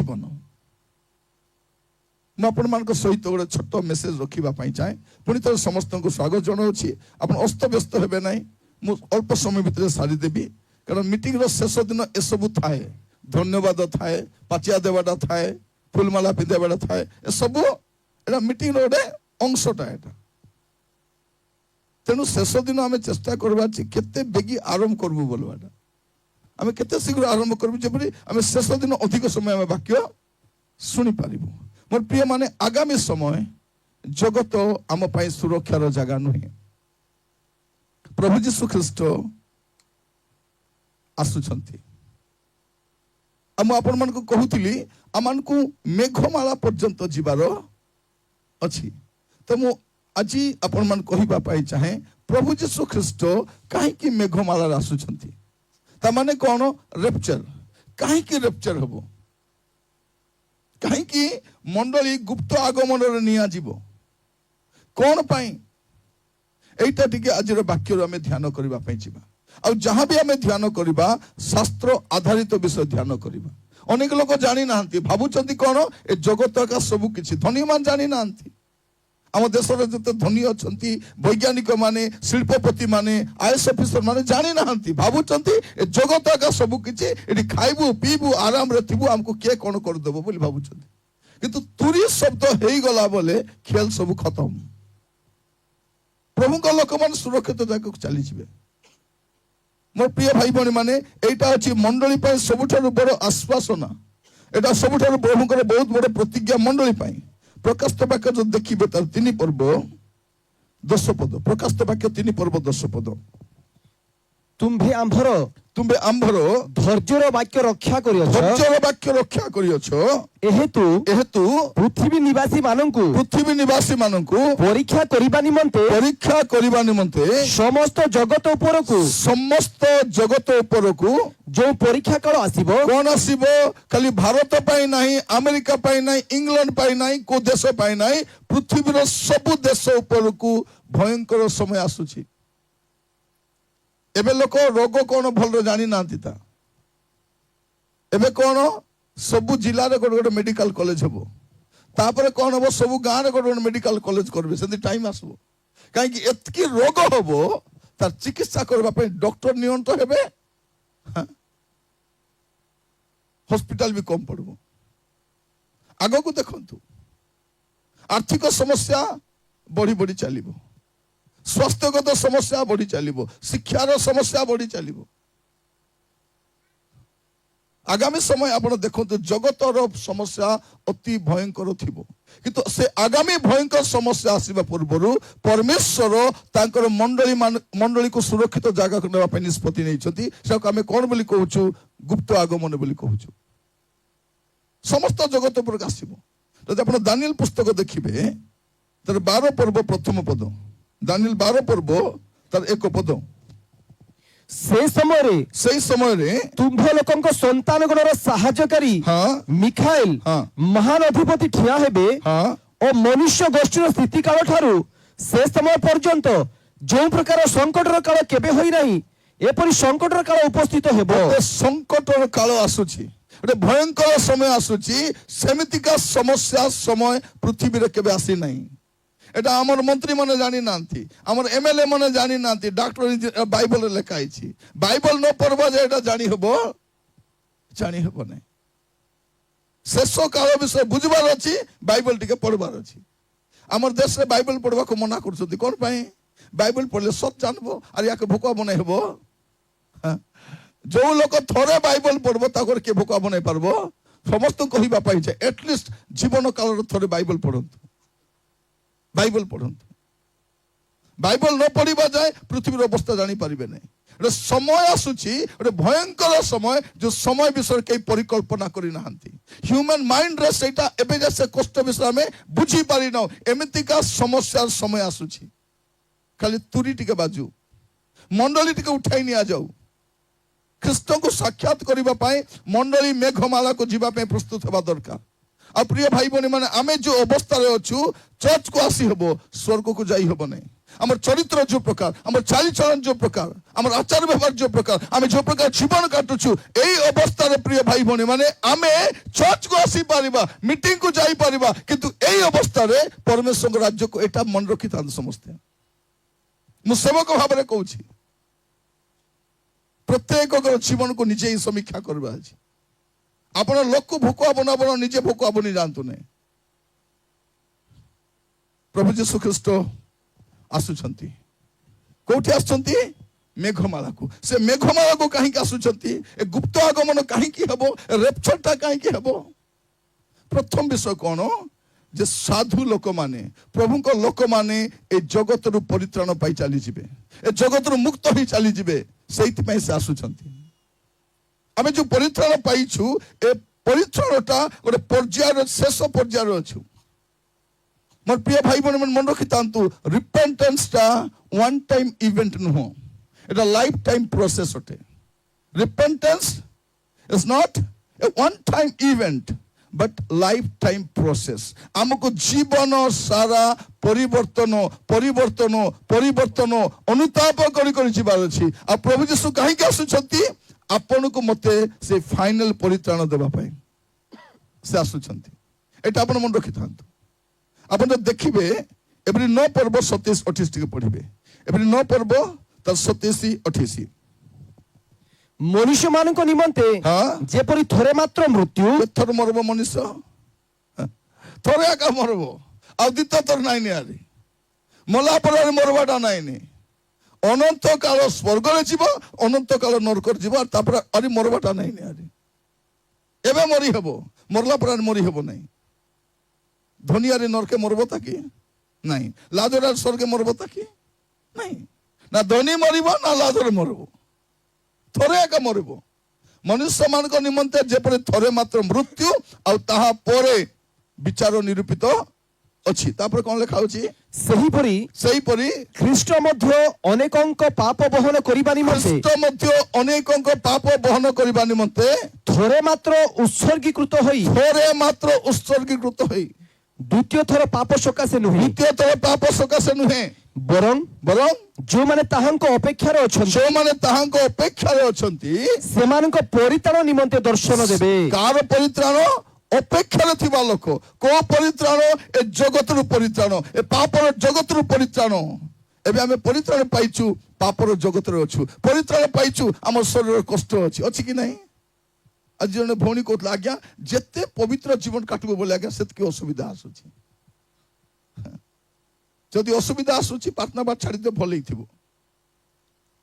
जीवन मुझे सहित गोटे छोट मेसेज रखापी चाहे पुणी थोड़ा समस्त को स्वागत जनाऊँगी आप अस्त व्यस्त हे ना अल्प समय भितर सारीदेवी कारण मीटिंग शेष दिन एसबू थाए धन्यवाद थाए पाचिया देवाटा थाए फुलमाला पिंधाटा थाए सब एटा मीटिंग गोटे अंशटा एटा तेणु शेष दिन आम चेष्टा करवा केते बेगी आरंभ करबू बोलवाटा आम केते शीघ्र आरंभ करबू जेपरि आम शेष दिन अधिक समय आम वाक्य शुणी पारिबू मोर प्रिय माने आगामी समय जगत आम पाई सुरक्षार जगह नुहे प्रभु जीशु ख्रीस्ट आसुछंती आपण मान को कहूली आमान को मेघमाला पर्यंत जीवार अच्छी तो मु आज आपण मान कहबा पाई चाहे प्रभु जीशु ख्रीस्ट कहीं मेघमाला आसुछंती ता माने कौन रेप्चर कहीं रेप्चर हबो कहीं मंडली गुप्त आगमन निया जीवो कौन पाई एटा टिके आज वाक्य आम ध्यान करबा पाई जीवा आ जहां भी आम ध्यान करबा शास्त्र आधारित विषय ध्यान करबा अनेक लोक जानी नांती भाबुचंती कौन ए जगत का सब किछि धनी मान जानी नांती आम देशर जते धनी अछंती वैज्ञानिक माने शिल्पपति माने आईएएस ऑफिसर माने जानी नांती भाबुचंती ए जगत का सब किछि एठी खाइबू पीबू आराम रे थिबू हमको के कोन कर देबो बोली भाबुचंती किंतु तुरी शब्द हेई गला बोले खेल सब खत्म प्रभु का लोक मान सुरक्षित जगह चली जिवे मोर प्रिय भाई बहनी माने एटा अछि मंडली पाई सबुठारु बड़ आश्वासना एटा सबुठारु प्रभुकर बहुत बड़ प्रतिज्ञा मंडली पाई प्रकाशित वाक्य जो देखिबे तार 3 पर्व 10 पद प्रकाशित वाक्य 3 पर्व 10 पद तुम्भे आंभर धैर्यर वाक्य रक्षा करियछ एहेतु पृथ्वी निवासी माननकु परीक्षा करिबा निमंते समस्त जगत उपरकु जो परीक्षा काल आसीबो कोन आसीबो खाली भारत पाई नाही अमेरिका पाई नाही इंग्लैंड पाई नाही को देश पाई नाही पृथ्वीर सब देश उपरकु भयंकर समय आसुछि एबे लोक रोग कौन भल जानी नांती ता एबे कौन सबु जिला रे गोटे मेडिकल कॉलेज हबो तापर कौन हबो सबु गां रे गोटे मेडिकल कॉलेज करबे सेंती टाइम आसबो काहे कि एतकी रोग हबो तार चिकित्सा करबा पे डॉक्टर नियंत हेबे हॉस्पिटल भी कम पड़बो आगो को देखंतु आर्थिक समस्या बढ़ी बढ़ी चलिबो स्वास्थ्यगत समस्या बढ़ी चलिबो शिक्षार समस्या बढ़ी चलिबो आगामी समय आपण देखंतु जगतर समस्या अति भयंकर थिबो किंतु से आगामी भयंकर समस्या आसीबा पूर्वरु परमेश्वर तांकर मंडली को सुरक्षित जगह को नेबा पे निष्पत्ति नै छथि सेक आमे कोन बोली कहूछु गुप्त आगमन बोली कहूछु समस्त जगत पर आसीबो जदि आपण दानिएल पुस्तक देखिबे तर 12 पर्व प्रथम पद दानिएल 12 पर्व तर 1 पद से समय रे तुम्भे लोकंक संतान गणर सहायकारी मिखाएल महान अधिपति ठिया हेबे और मनुष्य गोष्ठीर स्थिति काल ठारू से समय पर्यंत जो प्रकार संकटर काल केबे होई नाही एपरि संकटर काल उपस्थित हेबो संकटर काल आसुची एटे भयंकर समय आसुची सेमितिका समस्या समय पृथ्वी रे केबे आसी नाही एटा हमर मंत्री माने जानी नांती हमर एमएलए माने जानी नांती डॉक्टर बाइबल लेखा आइछि बाइबल न पढ़बा जे एटा जानी हबो नै शेष काल विषय बुझबार अछि बाइबल टिके पढ़बार अछि हमर देश रे बाइबल पढ़बा को मना करछथि कोन पई बाइबल पढ़ले सब जानबो आर याके भोका बनै हबो जो लोक थोड़े बाइबल पढ़बो ताकर के भोका बनै पारबो समस्त कहिबा पाइ छै एटलिस्ट जीवन काल रे थोड़े बाइबल पढ़ंतु बाइबल पढ़ंतु बाइबल न पढ़िबा जाए पृथ्वीर अवस्था जानी पारिबे नै समय आसुची गोटे भयंकर समय जो समय विषय कई परिकल्पना करि नाहंती ह्यूमन माइंड रे सेटा एबे जैसे कष्ट विषय में बुझी पारि न एमितिका समस्या समय आसुची खाली तुरी टिके बाजू मंडली टिके उठाई निया जाऊ ख्रीष्ट को साक्षात करिबा पाए मंडली मेघमाला को जीवा पे प्रस्तुत हेबा दरकार आ प्रिय भाई बहनी माने आमे जो अवस्था रे अछु चर्च को आसी हबो स्वर्ग को जाई हबो नै আমার চরিত্র যে প্রকার, আমার চালিচলন যে প্রকার, আমার আচার ব্যবহার যে প্রকার, আমি যে প্রকার জীবন কাটুଛୁ, এই অবস্থাରେ প্রিয় ভাই ভଉଣୀ ମାନେ ଆମେ ଚର୍ଚ୍ଚକୁ ଆସିପାରିବା, ମିଟିଂକୁ ଯାଇପାରିବା, କିନ୍ତୁ ଏଇ ଅବସ୍ଥାରେ ପରମେଶ୍ୱରଙ୍କ ରାଜ୍ୟକୁ ଏଇଟା ମନେ ରଖିଥାନ୍ତି ସମସ୍ତେ। ମୁଁ ସେବକ ଭାବରେ କହୁଛି, ପ୍ରତ୍ୟେକଙ୍କର ଜୀବନକୁ ନିଜେ ହିଁ ସମୀକ୍ଷା କରିବା ଅଛି। ଆପଣ ଲୋକକୁ ଭୋକ ହବ ନା, ଆପଣ ନିଜେ ଭୋକ ହବନି ଯାଆନ୍ତୁ ନାହିଁ। ପ୍ରଭୁ ଯୀଶୁ ଖ୍ରୀଷ୍ଟ ଆସୁଛନ୍ତି। କୋଉଠି ଆସୁଛନ୍ତି? ମେଘମାଳାକୁ। ସେ ମେଘମାଳାକୁ କାହିଁକି ଆସୁଛନ୍ତି? ଏ ଗୁପ୍ତ ଆଗମନ କାହିଁକି ହେବ? ରେପଚରଟା କାହିଁକି ହେବ? ପ୍ରଥମ ବିଷୟ କଣ? ଯେ ସାଧୁ ଲୋକମାନେ, ପ୍ରଭୁଙ୍କ ଲୋକମାନେ ଏ ଜଗତରୁ ପରିତ୍ରାଣ ପାଇ ଚାଲିଯିବେ, ଏ ଜଗତରୁ ମୁକ୍ତ ହେଇ ଚାଲିଯିବେ, ସେଇଥିପାଇଁ ସେ ଆସୁଛନ୍ତି। ଆମେ ଯୋଉ ପରିତ୍ରାଣ ପାଇଛୁ, ଏ ପରିତ୍ରାଣଟା ଗୋଟେ ପର୍ଯ୍ୟାୟର ଶେଷ ପର୍ଯ୍ୟାୟରେ ଅଛୁ। ମୋର ପ୍ରିୟ ଭାଇ ଭଉଣୀ ମାନେ ମନେ ରଖିଥାନ୍ତୁ, ରିପେଣ୍ଟାନ୍ସଟା ୱାନ୍ ଟାଇମ୍ ଇଭେଣ୍ଟ ନୁହଁ, এটা লাইফ টাইম প্রসেস অটে। Repentance is not a one time event but life time process. আমাকে জীবন সারা পরিবর্তন পরিবর্তন পরিবর্তন অনুতাপ করি করি যাবার আছে। আর প্রভু যীশু কাহিঁকি আসুଛନ୍ତି? ଆପଣଙ୍କୁ ମତେ ସେ ଫାଇନାଲ ପରିତ୍ରାଣ ଦେବା ପାଇଁ ସେ ଆସୁଛନ୍ତି। ଏଇଟା ଆପଣ ମନେ ରଖିଥାନ୍ତୁ। ଆପଣ ଦେଖିବେ ଏଭଳି 9 ପର୍ବ 27-28 ଟିକେ ପଢିବେ। ଏଭଳି 9 ପର୍ବ ତାର 27-28। ମନୁଷ୍ୟ ମାନଙ୍କ ନିମନ୍ତେ ଯେପରି ଥରେ ମାତ୍ର ମୃତ୍ୟୁ, ଥରେ ମରବ ମନୁଷ୍ୟ, ଥରେ ଏକା ମରବ, ଆଉ ଦ୍ୱିତୀୟ ଥର ନାଇଁ ନିଆରି। ମଲା ପରେ ମରବାଟା ନାଇଁନି। ଅନନ୍ତ କାଳ ସ୍ୱର୍ଗରେ ଯିବ, ଅନନ୍ତ କାଳ ନରକରେ ଯିବ, আর ତାପରେ ଆରି ମରବାଟା ନାଇଁ ନିଆରି। ଏବେ ମରି ହେବ, ମରଲା ପରେ ମରି ହେବ ନାହିଁ। ଧନିଆରେ ନରକେ ମରବ ତାକି ନାହିଁ, ଲାଜରେ ସ୍ୱର୍গে ମରବ ତାକି ନାହିଁ। ନା ଧନୀ ମରିବ ନା ଲାଜରେ ମରିବ, ଥରେ ଏକା ମରିବ। ମନୁଷ୍ୟ ମାନଙ୍କ ନିମନ୍ତେ ଯେପରି ଥରେ ମାତ୍ର ମୃତ୍ୟୁ, ଆଉ ତାହା ପରେ ବିଚାର ନିରୂପିତ ଅଛି। ତାପରେ କଣ ଲେଖା ଅଛି? ସେହିପରି ଖ୍ରୀଷ୍ଟ ମଧ୍ୟ ଅନେକଙ୍କ ପାପ ବହନ କରିବା ନିମନ୍ତେ, ଖ୍ରୀଷ୍ଟ ମଧ୍ୟ ଅନେକଙ୍କ ପାପ ବହନ କରିବା ନିମନ୍ତେ ଥରେ ମାତ୍ର ଉତ୍ସର୍ଗୀକୃତ ହୋଇ, ଥରେ ମାତ୍ର ଉତ୍ସର୍ଗୀକୃତ ହୋଇ, ଦ୍ୱିତୀୟ ଥର ପାପ ସକାଶେ ନୁହେଁ, ଦ୍ୱିତୀୟ ଥର ପାପ ସକାଶେ ନୁହେଁ, ବରଂ ଯୋଉମାନେ ତାହାଙ୍କ ଅପେକ୍ଷାରେ ଅଛନ୍ତି ସେମାନଙ୍କ ପରିତ୍ରାଣ ନିମନ୍ତେ ଦର୍ଶନ ଦେବେ। କାହାର ପରିତ୍ରାଣ? ଅପେକ୍ଷାରେ ଥିବା ଲୋକ। କୋଉ ପରିତ୍ରାଣ? ଏ ଜଗତରୁ ପରିତ୍ରାଣ, ଏ ପାପର ଜଗତରୁ ପରିତ୍ରାଣ। ଏବେ ଆମେ ପରିତ୍ରାଣ ପାଇଛୁ, ପାପର ଜଗତରେ ଅଛୁ। ପରିତ୍ରାଣ ପାଇଛୁ, ଆମ ଶରୀରର କଷ୍ଟ ଅଛି କି ନାହିଁ? ଆଜି ଜଣେ ଭଉଣୀ କହୁଥିଲା, ଆଜ୍ଞା ଯେତେ ପବିତ୍ର ଜୀବନ କାଟିବ ବୋଲି ଆଜ୍ଞା ସେତିକି ଅସୁବିଧା ଆସୁଛି। ଯଦି ଅସୁବିଧା ଆସୁଛି ପ୍ରାର୍ଥନା ବା ଛାଡ଼ିଦିଅ, ଭଲ ହେଇଥିବ।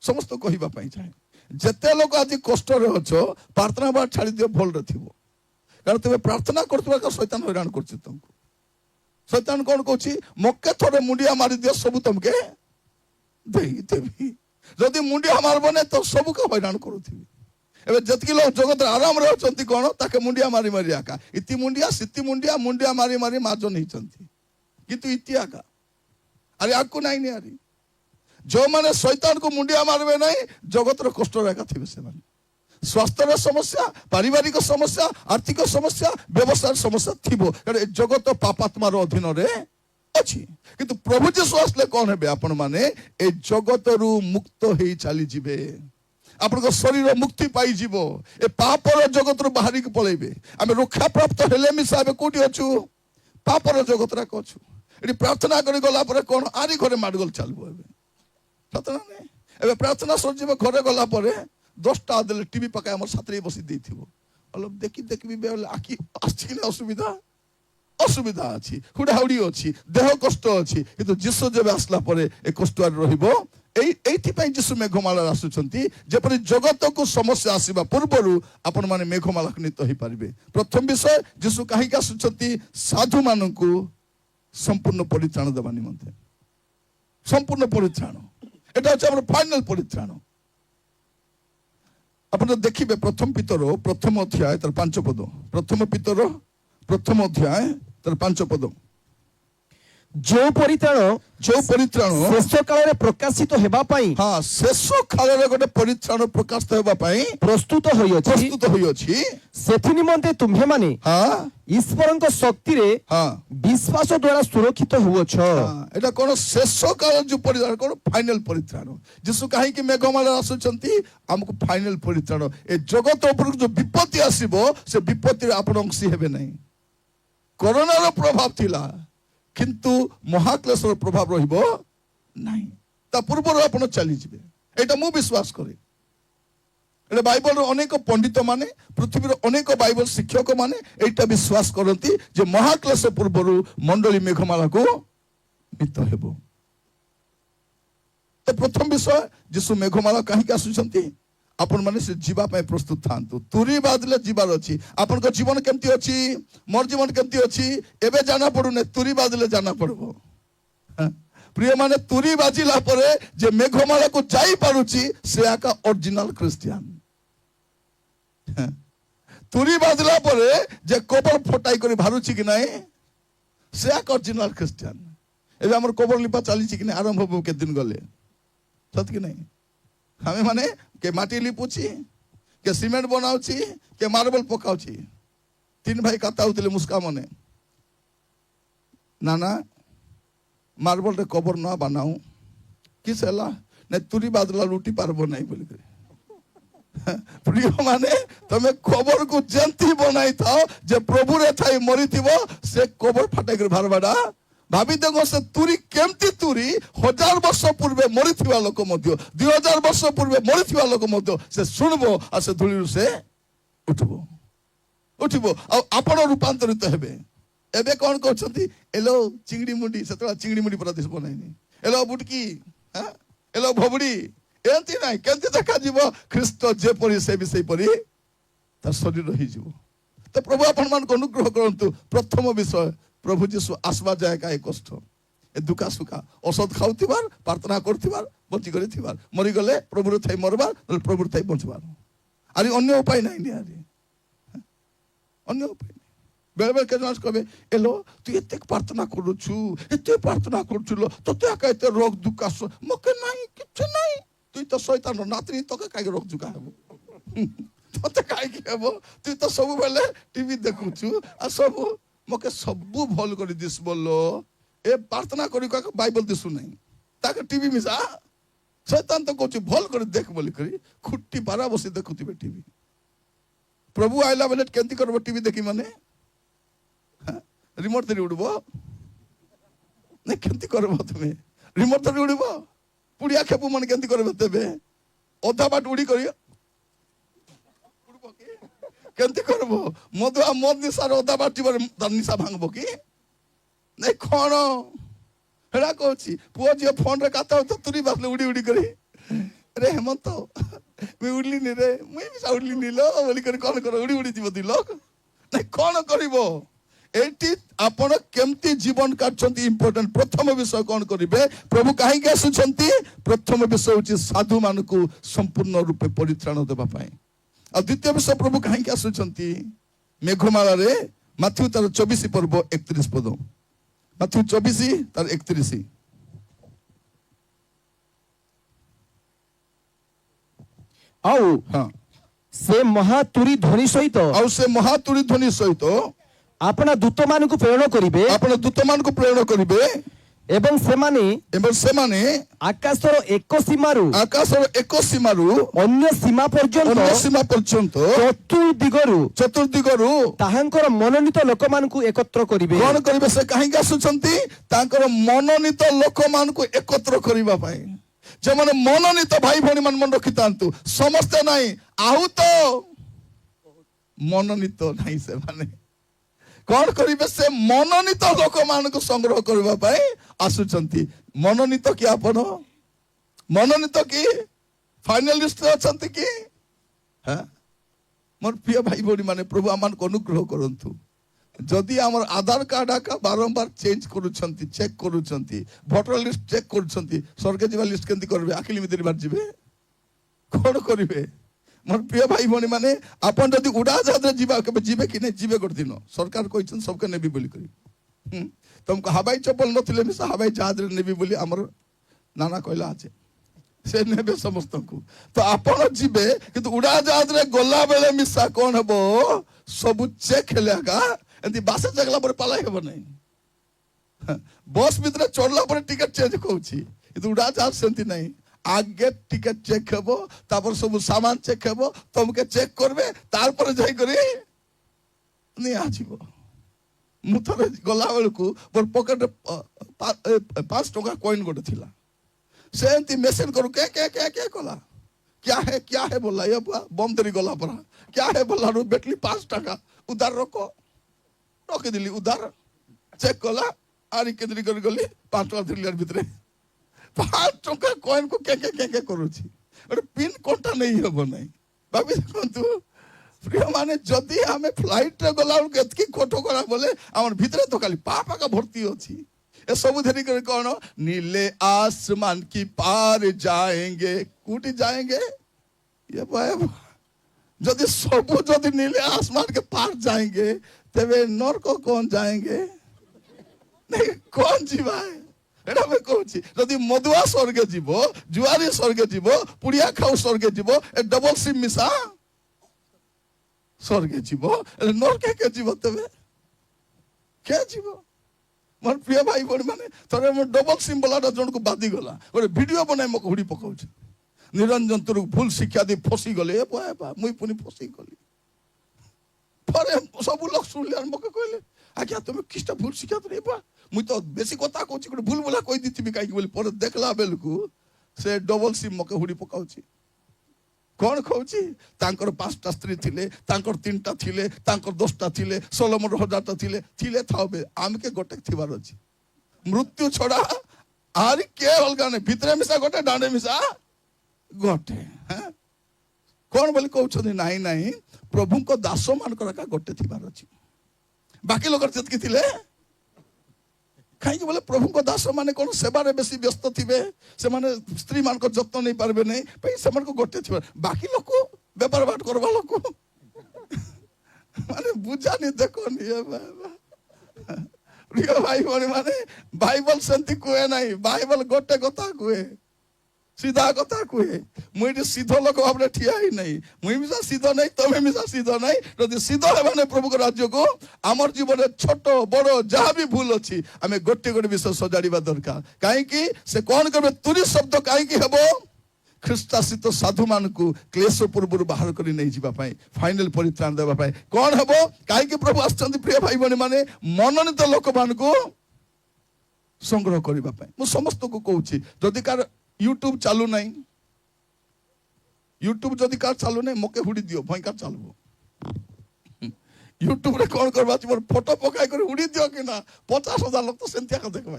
ସମସ୍ତ କହିବା ପାଇଁ ଚାହେଁ, ଯେତେ ଲୋକ ଆଜି କଷ୍ଟରେ ଅଛ, ପ୍ରାର୍ଥନା ବା ଛାଡ଼ିଦିଅ, ଭଲରେ ଥିବ। କାରଣ ତୁମେ ପ୍ରାର୍ଥନା କରୁଥିବା ଶୈତାନ ହଇରାଣ କରୁଛି ତମକୁ। ଶୈତାନ କଣ କହୁଛି? ମକେ ଥରେ ମୁଣ୍ଡିଆ ମାରିଦିଅ, ସବୁ ତମକେ ଦେଇଦେବି। ଯଦି ମୁଣ୍ଡିଆ ମାରବ ନାହିଁ ତ ସବୁକେ ହଇରାଣ କରୁଥିବି। ଏବେ ଯେତିକି ଲୋକ ଜଗତରେ ଆରାମରେ ଅଛନ୍ତି, କଣ ତାକେ ମୁଣ୍ଡିଆ ମାରି ମାରି ଆକା, ଇତି ମୁଣ୍ଡିଆ ସିତି ମୁଣ୍ଡିଆ, ମୁଣ୍ଡିଆ ମାରି ମାରି ମାର୍ଜନ ହେଇଛନ୍ତି। କିନ୍ତୁ ଇତି ଆକା ଆରେ ଆଗକୁ ନାଇଁନି। ଆରି ଯୋଉମାନେ ଶୈତାନକୁ ମୁଣ୍ଡିଆ ମାରିବେ ନାହିଁ, ଜଗତର କଷ୍ଟରେ ଏକା ଥିବେ ସେମାନେ। ସ୍ୱାସ୍ଥ୍ୟର ସମସ୍ୟା, ପାରିବାରିକ ସମସ୍ୟା, ଆର୍ଥିକ ସମସ୍ୟା, ବ୍ୟବସାୟର ସମସ୍ୟା ଥିବ, କାରଣ ଏ ଜଗତ ପାପାତ୍ମାର ଅଧୀନରେ ଅଛି। କିନ୍ତୁ ପ୍ରଭୁ ଯୀଶୁ ଆସିଲେ କଣ ହେବେ? ଆପଣ ମାନେ ଏ ଜଗତରୁ ମୁକ୍ତ ହେଇ ଚାଲିଯିବେ। ଆପଣଙ୍କ ଶରୀର ମୁକ୍ତି ପାଇଯିବ, ଏ ପାପର ଜଗତରୁ ବାହାରିକି ପଳେଇବେ। ଆମେ ରକ୍ଷାପ୍ରାପ୍ତ ହେଲେ ମିଶା ଏବେ କୋଉଠି ଅଛୁ? ପାପର ଜଗତରେ ଅଛୁ। ଏଠି ପ୍ରାର୍ଥନା କରି ଗଲା ପରେ କଣ? ଆରି ଘରେ ମାଡଗୋଳ ଚାଲିବ। ଏବେ ପ୍ରାର୍ଥନା ନାହିଁ, ଏବେ ପ୍ରାର୍ଥନା ସରିଯିବ, ଘରେ ଗଲା ପରେ 10ଟା ଦେଲେ ଟିଭି ପକାଇ ଆମର ସାଥିରେ ବସି ଦେଇଥିବ। ଦେଖିବି ଆଖି ଆସିଛି କି ନା? ଅସୁବିଧା ଅଛି, ହୁଡାହୁଡି ଅଛି, ଦେହ କଷ୍ଟ ଅଛି। କିନ୍ତୁ ଯୀଶୁ ଯେବେ ଆସିଲା ପରେ ଏ କଷ୍ଟ ରହିବ। এইଥିପାଇଁ ଯୀଶୁ ମେଘମାଳାରେ ଆସୁଛନ୍ତି, ଯେପରି ଜଗତକୁ ସମସ୍ୟା ଆସିବା ପୂର୍ବରୁ ଆପଣ ମାନେ ମେଘମାଳାନ୍ୱିତ ହେଇପାରିବେ। ପ୍ରଥମ ବିଷୟ, ଯୀଶୁ କାହିଁକି ଆସୁଛନ୍ତି? ସାଧୁମାନଙ୍କୁ ସମ୍ପୂର୍ଣ୍ଣ ପରିତ୍ରାଣ ଦେବା ନିମନ୍ତେ। ସମ୍ପୂର୍ଣ୍ଣ ପରିତ୍ରାଣ, এটা হচ্ছে আমার ফাইনাল পরিত্রাণ। আপনারা দেখিবে প্রথম পিতর প্রথম অধ্যায় তার 5 পদ। প্রথম পিতর প্রথম অধ্যায় তার 5 পদ। जो परित्राण ଶେଷ काल प्रकाशित हेबा पाई ହଁ ଶେଷ କାଳରେ ଗୋଟେ ପରିତ୍ରାଣ ପ୍ରକାଶିତ ହେବା ପାଇଁ प्रस्तुत होइअछि ପ୍ରସ୍ତୁତ ହୋଇଅଛି। सेथि निमंते तुम्हे माने ହଁ ईश्वरଙ୍କ शक्ति रे ହଁ विश्वास द्वारा सुरक्षित हुअछ। ଏଟା କଣ ଶେଷ କାଳ ଯୋଉ ପରିତ୍ରାଣ କଣ ଫାଇନାଲ ପରିତ୍ରାଣ। ଯୀଶୁ କାହିଁକି ମେଘମାଳାରେ ଆସୁଛନ୍ତି ଆମକୁ ଫାଇନାଲ ପରିତ୍ରାଣ। ଏ ଜଗତ ଉପରକୁ ଯୋଉ ବିପତ୍ତି ଆସିବ ସେ ବିପତ୍ତିରେ ଆପଣ ଅଂଶୀ ହେବେ ନାହିଁ। କରୋନାର ପ୍ରଭାବ ଥିଲା କିନ୍ତୁ ମହାକ୍ଲେଶର ପ୍ରଭାବ ରହିବ ନାହିଁ। ତା ପୂର୍ବରୁ ଆପଣ ଚାଲିଯିବେ ଏଇଟା ମୁଁ ବିଶ୍ୱାସ କରେ। ଏଇଟା ବାଇବଲର ଅନେକ ପଣ୍ଡିତ ମାନେ ପୃଥିବୀର ଅନେକ ବାଇବଲ ଶିକ୍ଷକ ମାନେ ଏଇଟା ବିଶ୍ୱାସ କରନ୍ତି ଯେ ମହାକ୍ଲେଶ ପୂର୍ବରୁ ମଣ୍ଡଳୀ ମେଘମାଳାକୁ ନୀତ ହେବ। ତ ପ୍ରଥମ ବିଷୟ ଯୀଶୁ ମେଘମାଳା କାହିଁକି ଆସୁଛନ୍ତି ଆପଣ ମାନେ ସେ ଯିବା ପାଇଁ ପ୍ରସ୍ତୁତ ଥାନ୍ତୁ। ତୁରୀ ବାଜିଲେ ଯିବାର ଅଛି। ଆପଣଙ୍କ ଜୀବନ କେମିତି ଅଛି ମୋର ଜୀବନ କେମିତି ଅଛି ଏବେ ଜଣା ପଡୁନି ତୁରୀ ବାଜିଲେ ଜଣା ପଡିବ। ପ୍ରିୟ ମାନେ ତୁରୀ ବାଜିଲା ପରେ ଯେ ମେଘମାଳାକୁ ଯାଇପାରୁଛି ସେ ଏକା ଅରିଜିନାଲ ଖ୍ରୀଷ୍ଟିଆନ। ତୁରୀ ବାଜିଲା ପରେ ଯେ କବର ଫଟାଇ କରି ବାହାରୁଛି କି ନାହିଁ ସେ ଏକା ଅରିଜିନାଲ ଖ୍ରୀଷ୍ଟିଆନ। ଏବେ ଆମର କବର ଲିପା ଚାଲିଛି କି ନାହିଁ ଆରମ୍ଭ ହବ କେତେ ଦିନ ଗଲେ ସତ କି ନାହିଁ। ଆମେ ମାନେ କେ ମାଟି ଲିପୁଛି କେ ସିମେଣ୍ଟ ବନାଉଛି କେ ମାର୍बल ପକାଉଛି। ତିନି ଭାଇ କଥା ହଉଥିଲେ ମୁସ୍କା ମନେ ନା ନା ମାର୍बलରେ କବର ନ ବନାଉ କିସ ହେଲା ନା ତୁରୀ ବାଦଲା ଲୁଟି ପାରବ ନାହିଁ ବୋଲିକରି। ପ୍ରିୟ ମାନେ ତମେ କବରକୁ ଯେମିତି ବନାଇ ଥାଅ ଯେ ପ୍ରଭୁରେ ଥାଇ ମରିଥିବ ସେ କବର ଫଟାଇକରି ବାହାରବାଟା ଭାବି ଦେଖ ସେ ତୁରୀ କେମିତି ତୁରୀ 1000 ବର୍ଷ ପୂର୍ବେ ମରିଥିବା ଲୋକ ମଧ୍ୟ 2000 ବର୍ଷ ପୂର୍ବେ ମରିଥିବା ଲୋକ ମଧ୍ୟ ସେ ଶୁଣିବ ଆଉ ସେ ଧୂଳିରୁ ସେ ଉଠିବ ଆଉ ଆପଣ ରୂପାନ୍ତରିତ ହେବେ। ଏବେ କଣ କରୁଛନ୍ତି ଏଲୋ ଚିଙ୍ଗଡି ମୁଣ୍ଡି ସେତେବେଳେ ଚିଙ୍ଗଡି ମୁଣ୍ଡି ପୁରା ଦିଶ ବନାଇନି ଏଲୋ ବୁଟକି ଏଲୋ ଭବୁଡି ଏମିତି ନାହିଁ କେମିତି ଦେଖାଯିବ ଖ୍ରୀଷ୍ଟ ଯେପରି ସେ ବି ସେହିପରି ତା ଶରୀର ହେଇଯିବ। ତ ପ୍ରଭୁ ଆପଣ ମାନଙ୍କୁ ଅନୁଗ୍ରହ କରନ୍ତୁ। ପ୍ରଥମ ବିଷୟ ପ୍ରଭୁ ଯୀଶୁ ଆସିବା ଯାଏ କାଏ କଷ୍ଟ ଏ ଦୁଃଖା ସୁଖା ଔଷଧ ଖାଉଥିବାର ପ୍ରାର୍ଥନା କରୁଥିବାର ବଞ୍ଚି କରିଥିବାର ମରିଗଲେ ପ୍ରଭୁର ଥାଇ ମରବାର ନହେଲେ ପ୍ରଭୁର ଥାଇ ବଞ୍ଚିବାର ଆରେ ଅନ୍ୟ ଉପାୟ ନାହିଁ ନିହାତି ଅନ୍ୟ ଉପାୟ ନାହିଁ। ବେଳେବେଳେ କେତେ କହିବେ ଏଲୋ ତୁ ଏତେ ପ୍ରାର୍ଥନା କରୁଛୁ ଏତେ ପ୍ରାର୍ଥନା କରୁଛୁ ତୋତେ ଏକା ଏତେ ରୋଗ ଦୁଃଖ ମକେ ନାହିଁ କିଛି ନାହିଁ তুই তো শয়তান নাতনি তোকে কাইকে রোগ জুকা হব তোতে কাইকে হব তুই তো ସବୁବେଳେ টিভি দেখুছু আর সবু মকে সবু ভাল করে দিস বললো এ প্রার্থনা করি কাকে বাইবেল দিসু নাই তাকে টিভি মিশা শয়তান তো কହୁଛି ভাল করে দেখ বলি করি খুঁটি পারা বসে দেখুଥିବେ টিভি। প্রভু আইলা বেলে কেমতি করব টিভি দেখি মানে রিমোট ধরে উড়ব না কেমতি করব তুমি রিমোট ধরে উড়ব পুড়িয়া খেপু মানে কেমতি করবে তেবে অধা বাট উড়ি করি কেমতি করব মধুয়া মদ নিশার অধা বাট জীবন তার নিশা ভাঙব কি ନାଇଁ କଣ ହେଟା କହୁଛି ପୁଅ ଝିଅ ଫୋନରେ କଥା ହଉ ତ ତୁରି ବାସିଲେ ଉଡ଼ି ଉଡ଼ି କରି ରେ ହେମନ୍ତ ମୁଇଁ ଉଡ଼ିଲିନି ରେ ମୁଇଁ ବି ଉଡ଼ିଲିନି ଲୋ ବୋଲି କରି କଣ କର ଉଡ଼ି ଉଡ଼ି ଯିବ ଦି ଲୋକ ନାଇଁ କଣ କରିବ ଏଇଠି ଆପଣ କେମିତି ଜୀବନ କାଟୁଛନ୍ତି ଇମ୍ପୋର୍ଟାଣ୍ଟ। ପ୍ରଥମ ବିଷୟ କଣ କରିବେ ପ୍ରଭୁ କାହିଁକି ଆସୁଛନ୍ତି ପ୍ରଥମ ବିଷୟ ହଉଛି ସାଧୁମାନଙ୍କୁ ସମ୍ପୂର୍ଣ୍ଣ ରୂପେ ପରିତ୍ରାଣ ଦେବା ପାଇଁ। ଆଉ ଦ୍ୱିତୀୟ ବିଷୟ ପ୍ରଭୁ କାହିଁକି ଆସୁଛନ୍ତି ମେଘମାଳାରେ ମାଥ୍ୟୁ ତାର 24 ପର୍ବ 31 ପଦ ମାଥ୍ୟୁ 24 ତାର 31 ଆଉ ହଁ ସେ ମହାତୁରୀ ଧ୍ୱନି ସହିତ ଆପଣ ଦୂତମାନଙ୍କୁ ପ୍ରେରଣ କରିବେ ଏବଂ ସେମାନେ ଆକାଶର ଏକ ସୀମାରୁ ଅନ୍ୟ ସୀମା ପର୍ଯ୍ୟନ୍ତ ଚତୁର୍ଦିଗରୁ ତାହାଙ୍କର ମନୋନୀତ ଲୋକମାନଙ୍କୁ ଏକତ୍ର କରିବେ। କଣ କରିବେ ସେ କାହିଁକି ଆସୁଛନ୍ତି ତାଙ୍କର ମନୋନୀତ ଲୋକମାନଙ୍କୁ ଏକତ୍ର କରିବା ପାଇଁ। ଯେମାନେ ମନୋନୀତ ଭାଇ ଭଉଣୀ ମାନେ ମନେ ରଖିଥାନ୍ତୁ ସମସ୍ତେ ନାହିଁ ଆଉ ତ ମନୋନୀତ ନାହିଁ ସେମାନେ କଣ କରିବେ ସେ ମନୋନୀତ ଲୋକମାନଙ୍କୁ ସଂଗ୍ରହ କରିବା ପାଇଁ ଆସୁଛନ୍ତି। ମନୋନୀତ କି ଆପଣ ମନୋନୀତ କି ଫାଇନାଲିଷ୍ଟ ଅଛନ୍ତି କି ମୋର ପ୍ରିୟ ଭାଇ ଭଉଣୀ ମାନେ ପ୍ରଭୁ ଆମମାନଙ୍କୁ ଅନୁଗ୍ରହ କରନ୍ତୁ। ଯଦି ଆମର ଆଧାର କାର୍ଡ ଆକା ବାରମ୍ବାର ଚେଞ୍ଜ କରୁଛନ୍ତି ଚେକ୍ କରୁଛନ୍ତି ଭୋଟର ଲିଷ୍ଟ ଚେକ୍ କରୁଛନ୍ତି ସ୍ୱର୍ଗ ଯିବା ଲିଷ୍ଟ କେମିତି କରିବେ ଆଖିଲି ଭିତରେ ବାହାରି ଯିବେ କଣ କରିବେ ମୋର ପ୍ରିୟ ଭାଇ ଭଉଣୀ ମାନେ ଆପଣ ଯଦି ଉଡ଼ାଜାହାଜରେ ଯିବା କେବେ ଯିବେ କି ନାହିଁ ଯିବେ ଗୋଟେ ଦିନ ସରକାର କହିଛନ୍ତି ସବୁକେ ନେବି ବୋଲି କରି तुमको हवाई चप्पल नथिले मिसा हवाई जहाज रे नेबी बोली हमर नाना कहला আছে से नेबे समस्त को तो आपण जीवे किंतु उड़ा जहाज रे गोला बेले मिसा कोन हबो सब चेक हेलेगा एंती बासे जगला पर पलाई हबो नहीं बस भीतर चढ़ला पर टिकट चेंज कहूची किंतु उड़ा जहाज सेंती नहीं आगे टिकट चेक हेबो तापर सब सामान चेक हेबो तुमके चेक करबे तार पर जाई करी नहीं आजीबो मु थरे गला बेलकू मोर पॉकेट 5 टका कॉइन गोटे थिला से एंती मैसेज करू के कला क्या है बोला ये बम तेरी गला पर क्या है बोला रो बेटली 5 टका उधार रखो रखी दिली उधार चेक कला आरी केंद्री कर गली 5 टका दिलियार भितरे 5 टका कॉइन को के करूची अरे पिन कोटा नहीं हबो नहीं भाभी देखंतु प्रिय माने जदि हमें फ्लाइट रे गला केतकी कोठो करा बोले हमर भितरे तो खाली पापा का भर्ती अछि ए सब धरी कर कौन नीले आसमान की पार जाएंगे कूटी जाएंगे ये जदि सब जदि नीले आसमान के पार जाएंगे तबे नरक कौन जाएंगे नहीं कौन जीवा है एटा मैं कहूची जदि मधुआ स्वर्गे जीवो जुआरी स्वर्गे जीवो पुड़िया खाऊ स्वर्गे जीवो ए डबल सिम मिसा स्वर्गे जीवो नरके के जीवो तबे के जीवो मोर प्रिय भाई बहन माने थरे मो डबल सिम बोलाटा जन को बादी गला गोटे वीडियो बनाई मको हुडी पकाउछ निरंजन तुर भूल शिक्षा दी फसी गले ए बा मुई पुनी फसी गली परे सब लोग सुनले और मको कहले आज्ञा तुम किस्ता भूल शिक्षा रे बा मुई तो बेसी कथा कहूची गोटे भूल बोला कहि दिथिबी काई बोली पर देखला बेलकू से डबल सिम मको हुडी पकाउची कौन कहूची तांकर 5टा स्त्री थिले तांकर 3टा थिले तांकर 10टा थिले सोलोमन 1000टा थिले थाबे आमके गोटे थिबार अछि मृत्यु छड़ा आरी के अलगा ने भितरे मिसा गोटे डांडे मिसा गोटे कौन बोली कहउछनी नाही प्रभु को दास मान का गोटे थिबार अछि बाकी लोग जतकी थिले कहीं बोले प्रभु को दास माने कौन सेवा रे बेसी व्यस्त थिबे से माने स्त्री मान को जत्न नहीं पारबे नहीं भाई से मान को गोटे थिबे बाकी लोग को व्यापार बाट करबा लोग को माने बुझा नहीं देखो नहीं प्रिय भाई माने बाइबल संति कोए नहीं बाइबल गोटे कथा कोए सीधा कथा कोए मुई सीधो लोक भाबरे ठिया ही नहीं मुई मिसा सीधो नहीं तमे मिसा सीधो नहीं जदि सीधो हेबाने प्रभु को राज्य को हमर जीवन छोट बड़ जहाँ भी भूल अछि हमें गोटे गोटे विषय सजाड़ीबा दरकार काहे कि से कोन करबे तुरी शब्द काहे कि हेबो ख्रिस्तासित साधु मान को क्लेश पूर्व बाहर करी नहीं जीवा पाए फाइनल परित्राण देबा पाए कोन हेबो काहे कि प्रभु आछंती प्रिय भाई बहन माने मनोनीत लोक मान को संग्रह करिबा पाए मु समस्त को कहूची जदि कार यूट्यूब चालू नहीं यूट्यूब जदि कार चालू नहीं मके हुडी दियो भई कार चालबो यूट्यूब रे कोन करबा मोर फोटो पकाई कर हुडी दियो कि ना 50,000 लोग तो सेंतिया का देखबा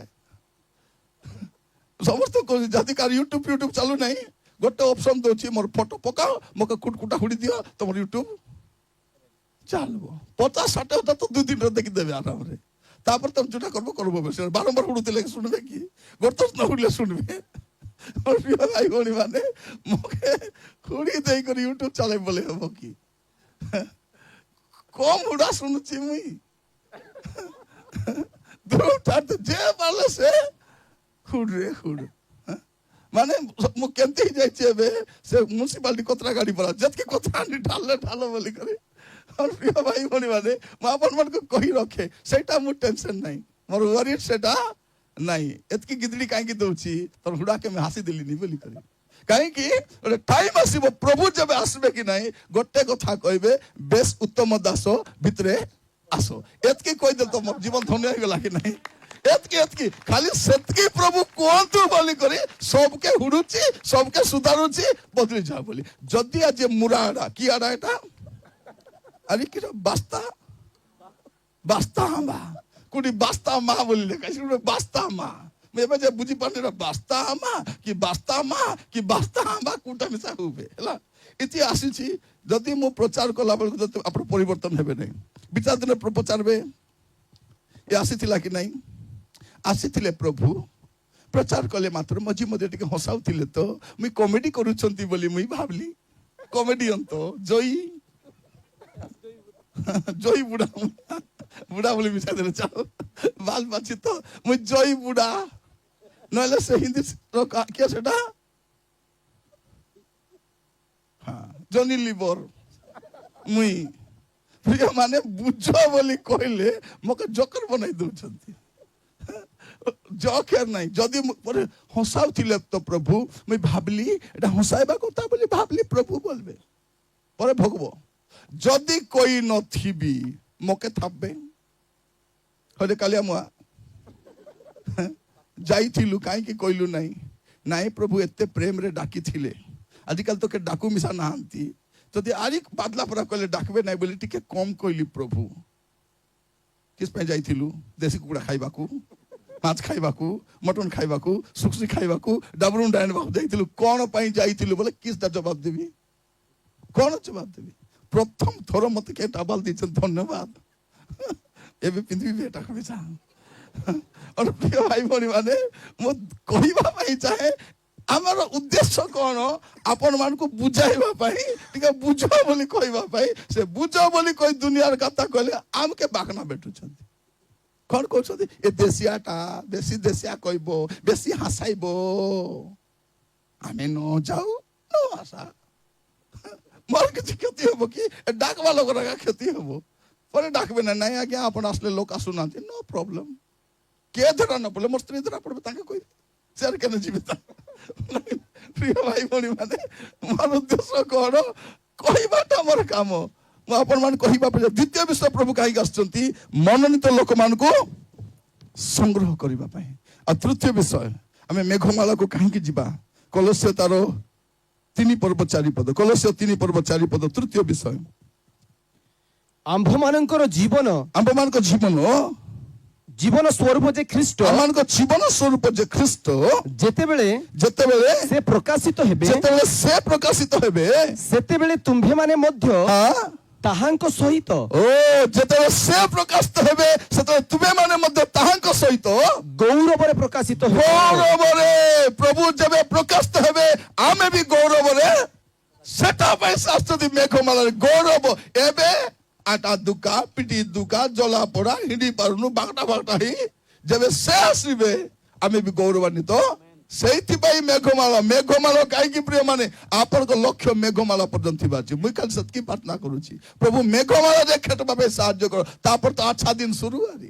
समस्त को जदि कार यूट्यूब चालू नहीं गोटे ऑप्शन दोची मोर फोटो पकाओ मके कुटकुटा हुडी दियो तमर यूट्यूब चालबो 50-60 तो 2 दिन रे देखि देबे आराम रे तापर तुम जोटा करबो बेसे बारंबार हुडुते लेके सुनबे कि गोरतस न हुडले सुनबे और प्रिय भाई बहन माने मके हुडी देई कर यूट्यूब चले बोले हबो कि कम हुडा सुनुची मुई दुटा तो जे बाले से हुड माने मु केंती जाय छेबे से म्युनिसिपालिटी कोतरा गाड़ी पर जतके कोतरा नि ढालो बोली करे और प्रिय भाई बहन माने म अपन मन को कहि रखे सेटा मु टेंशन नहीं मोर वरी सेटा नहीं एतकी गिदड़ी काहे की दोची तोर हुडा के मैं हंसी दिली नहीं बोली करे काहे की टाइम आसीबो प्रभु जब आसबे कि नहीं गोटे कथा कहबे बेस उत्तम दास भितरे आसो एतकी कहि दे तो मोर जीवन धन्य हो गेला कि नहीं एतकी खाली सेतकी प्रभु कोंतु बोली करे सबके हुडुची सबके सुधारुची बदली जा बोली जदी आज मुराडा की आडा एटा अरे कि बास्ता हां कुडी बास्ता मा बोली ले कैसे बास्ता मा मैं बजे बुझी पाने रे बास्ता मा कि बास्ता हां कुटा मिसा होबे हला इति आसीची जदी मु प्रचार कला बेल जति अपन परिवर्तन हेबे नहीं विचार दिन प्रचार बे ये आसीथिला कि नहीं आसीथिले प्रभु प्रचार कले मात्र मजी मजे टिके हसाउथिले तो मुई कॉमेडी करूछंती बोली मुई भाबली कॉमेडियन तो जोई बुढ़ा बोली मिसा देले चाओ ବାଲ ବାଛି ତ ମୁଁ ଜଇ ବୁଢା ନହେଲେ ସେ ହିନ୍ଦୀ କିଏ ସେଟା ଜନି ଲିବର ମୁଇଁ ପ୍ରିୟ ମାନେ ବୁଝ ବୋଲି କହିଲେ ମତେ ଜୋକର ବନାଇ ଦଉଛନ୍ତି ଜୋକର ନାହିଁ ଯଦି ହସାଉଥିଲେ ତ ପ୍ରଭୁ ମୁଇଁ ଭାବିଲି ଏଟା ହସାଇବା କଥା ବୋଲି ଭାବିଲି ପ୍ରଭୁ ବୋଲବେ ପରେ ଭଗବ ଯଦି କହି ନଥିବି ମକେ ଥାପବେ ହରେ କାଲିଆ ମୁଆ ଯାଇଥିଲୁ କାହିଁକି କହିଲୁ ନାହିଁ ନାଇଁ ପ୍ରଭୁ ଏତେ ପ୍ରେମରେ ଡାକିଥିଲେ ଆଜିକାଲି ତ କେ ଡାକୁ ମିଶା ନାହାନ୍ତି ଯଦି ଆରି ବାଦଲା ପରା କହିଲେ ଡାକବେ ନାହିଁ ବୋଲି ଟିକେ କମ କହିଲି ପ୍ରଭୁ କିସ ପାଇଁ ଯାଇଥିଲୁ ଦେଶୀ କୁକୁଡ଼ା ଖାଇବାକୁ ମାଛ ଖାଇବାକୁ ମଟନ ଖାଇବାକୁ ସୁକ୍ସି ଖାଇବାକୁ ଡାବରୁଣ୍ଡା ଆଣିବାକୁ ଯାଇଥିଲୁ କ'ଣ ପାଇଁ ଯାଇଥିଲୁ ବୋଲେ କିସଟା ଜବାବ ଦେବି କ'ଣ ଜବାବ ଦେବି ପ୍ରଥମ ଥର ମତେ କେ ଟାବାଲ ଦେଇଛନ୍ତି ଧନ୍ୟବାଦ ଏବେ ପିନ୍ଧିବି ଏଟା କମିଶା ପ୍ରିୟ ଭାଇ ଭଉଣୀ ମାନେ ମୁଁ କହିବା ପାଇଁ ଚାହେଁ ଆମର ଉଦ୍ଦେଶ୍ୟ କ'ଣ ଆପଣ ମାନଙ୍କୁ ବୁଝାଇବା ପାଇଁ ଟିକେ ବୁଝ ବୋଲି କହିବା ପାଇଁ ସେ ବୁଝ ବୋଲି କହି ଦୁନିଆର କଥା କହିଲେ ଆମକେ ବାକନା ବେଟୁଛନ୍ତି କ'ଣ କହୁଛନ୍ତି ଏ ଦେଶିଆଟା ବେଶୀ ଦେଶିଆ କହିବ ବେଶୀ ହସାଇବ ଆମେ ନ ଯାଉ ନ ଆଶା ମୋର କିଛି କ୍ଷତି ହବ କି ଡାକବା ଲୋକର କ୍ଷତି ହବ ପରେ ଡାକବେ ନା ନାଇଁ ଆଜ୍ଞା ଆପଣ ଆସିଲେ ଲୋକ ଆସୁନାହାନ୍ତି ନୋ ପ୍ରୋବ୍ଲେମ କିଏ ଧରା ନ ପଡ଼ିଲେ ମୋ ସ୍ତ୍ରୀ ଧରା ପଡ଼ିବେ ତାଙ୍କେ କହିବେ ସେଆରେ କେନ ଯିବେ ପ୍ରିୟ ଭାଇ ଭଉଣୀ ମାନେ ମୋର ଉଦ୍ଦେଶ୍ୟ କ'ଣ କହିବାଟା ମୋର କାମ ମୁଁ ଆପଣମାନଙ୍କୁ କହିବା ପାଇଁ ଦ୍ୱିତୀୟ ବିଷୟ ପ୍ରଭୁ କାହିଁକି ଆସିଛନ୍ତି ମନୋନୀତ ଲୋକମାନଙ୍କୁ ସଂଗ୍ରହ କରିବା ପାଇଁ ଆଉ ତୃତୀୟ ବିଷୟ ଆମେ ମେଘମାଳାକୁ କାହିଁକି ଯିବା କଲୋସ୍ୟ ତାର 3 ପର୍ବ 4 ପଦ କଲୋସ୍ୟ 3 ପର୍ବ 4 ପଦ ତୃତୀୟ ବିଷୟ ଆମ୍ଭମାନଙ୍କର ଜୀବନ ଜୀବନ ସ୍ୱରୂପ ଯେ ଖ୍ରୀଷ୍ଟ ଆମମାନଙ୍କ ଜୀବନ ସ୍ୱରୂପ ଯେ ଖ୍ରୀଷ୍ଟ ଯେତେବେଳେ ସେ ପ୍ରକାଶିତ ହେବେ ସେତେବେଳେ ତୁମ୍ଭେମାନେ ମଧ୍ୟ ତାହାଙ୍କ ସହିତ ଯେତେବେଳେ ସେ ପ୍ରକାଶିତ ହେବେ ସେତେବେଳେ ତୁମେମାନେ ମଧ୍ୟ ତାହାଙ୍କ ସହିତ ଗୌରବରେ ପ୍ରକାଶିତ ଗୌରବରେ ପ୍ରଭୁ ଯେବେ ପ୍ରକାଶିତ ହେବେ ଆମେ ବି ଗୌରବରେ ସେଟା ପାଇଁ ଶାସ୍ତ୍ରୀ ମେଘମାଳାରେ ଗୌରବ ଏବେ ଆଟା ଦୁକା ପିଟି ଦୁକା ଜଲା ପୋଡ଼ା ହିଣ୍ଡି ପାରୁନୁ ବାଗଟା ହେଇ ଯେବେ ସେ ଆସିବେ ଆମେ ବି ଗୌରବାନ୍ୱିତ ସେଇଥିପାଇଁ ମେଘମାଳ କାହିଁକି ପ୍ରିୟ ମାନେ ଆପଣଙ୍କ ଲକ୍ଷ୍ୟ ମେଘମାଳ ପର୍ଯ୍ୟନ୍ତ ଥିବା ଅଛି ମୁଇଁ ଖାଲି ସେତିକି ପ୍ରାର୍ଥନା କରୁଛି ପ୍ରଭୁ ମେଘମାଳରେ ଖେଟବା ପାଇଁ ସାହାଯ୍ୟ କର ତାପରେ ତ ଆଚ୍ଛା ଦିନ শুরু ଆରି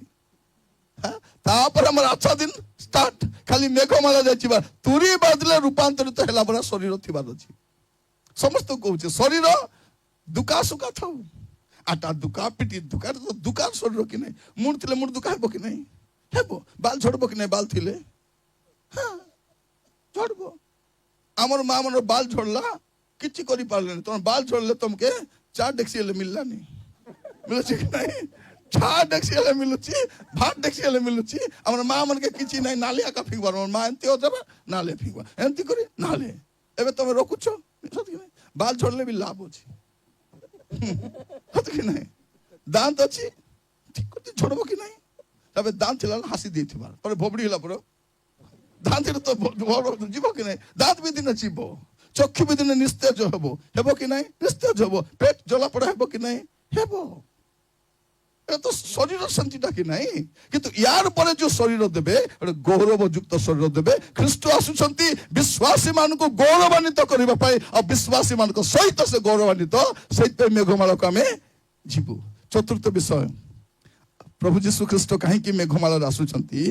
ତାପରେ ଆମର ଆଚ୍ଛା ଦିନ ଷ୍ଟାର୍ଟ ଖାଲି ମେଘମାଳ ଯାଇଥିବା ତୁରି ବାଦଲେ ରୂପାନ୍ତରିତ ହେଲା ଭଳିଆ ଶରୀର ଥିବାର ଅଛି ସମସ୍ତଙ୍କୁ କହୁଛି ଶରୀର ଦୁକା ସୁକା ଥାଉ ଆଟା ଦୁକା ପିଟି ଦୁକା ଦୁକା ଶରୀର କି ନାହିଁ ମୁଣ୍ଡ ଥିଲେ ମୁଣ୍ଡ ଦୁକା ହେବ କି ନାହିଁ ହେବ ବାଲ ଝଡ଼ବ କି ନାହିଁ ବାଲ ଥିଲେ ଝଡ଼ବ ଆମର ମା ମାନର ବାଲ ଝଡ଼ଲା କିଛି କରିପାରିଲେନି ତମ ବାଲ ଝଡ଼ଲେ ତମକେ 4 ଡେକ୍ସି ହେଲେ ମିଳିଲାନି ମିଳୁଛି କି ନାହିଁ 4 ଡେକ୍ସି ହେଲେ ମିଳୁଛି ଭାତ ଡେକ୍ସି ହେଲେ ମିଳୁଛି ଆମର ମା ମାନକେ କିଛି ନାହିଁ ନାଲି ଆକା ଫିଙ୍ଗବାର ମା ଏମିତି ଅଦେବା ନାଲେ ଫିଙ୍ଗବା ଏମିତି କରି ନାଲେ ଏବେ ତମେ ରଖୁଛ ସତ କି ନାହିଁ ବାଲ ଝଡ଼ଲେ ବି ଲାଭ ଅଛି କି ନାହିଁ ଦାନ୍ତ ଅଛି ଠିକ କରି ଝଡ଼ବ କି ନାହିଁ ତାପରେ ଦାନ୍ତ ଥିଲା ହାସି ଦେଇଥିବା ପରେ ଭୋବଡ଼ି ହେଲା ପରେ ଦାନ୍ତରେ ତ ଯିବ କି ନାହିଁ ଦାନ୍ତ ବି ଦିନେ ଯିବ ଚକ୍ଷୁ ବି ଦିନେ ନିସ୍ତେଜ ହେବ କି ନାହିଁ ନିସ୍ତେଜ ହେବ ପେଟ ଜଳାପୋଡ଼ା ହେବ କି ନାହିଁ ହେବ এটা তো শরীর শান্তিটা কি নাই কিন্তু ইয়ার পরে যে শরীর দেবে একটা গৌরবযুক্ত শরীর দেবে খ্রিস্ট আসুଛନ୍ତି বিশ্বাসী ମାନଙ୍କୁ গৌরবান্বিত କରିବା ପାଇଁ ଆଉ বিশ্বাসী ମାନଙ୍କ ସହିତ ସେ ଗୌରବାନ୍ବିତ ସେଇଥିପାଇଁ ମେଘମାଳାକୁ ଆମେ ଯିବୁ ଚତୁର୍ଥ ବିଷୟ ପ୍ରଭୁ ଯୀଶୁ ଖ୍ରୀଷ୍ଟ କାହିଁକି ମେଘମାଳାରେ ଆସୁଛନ୍ତି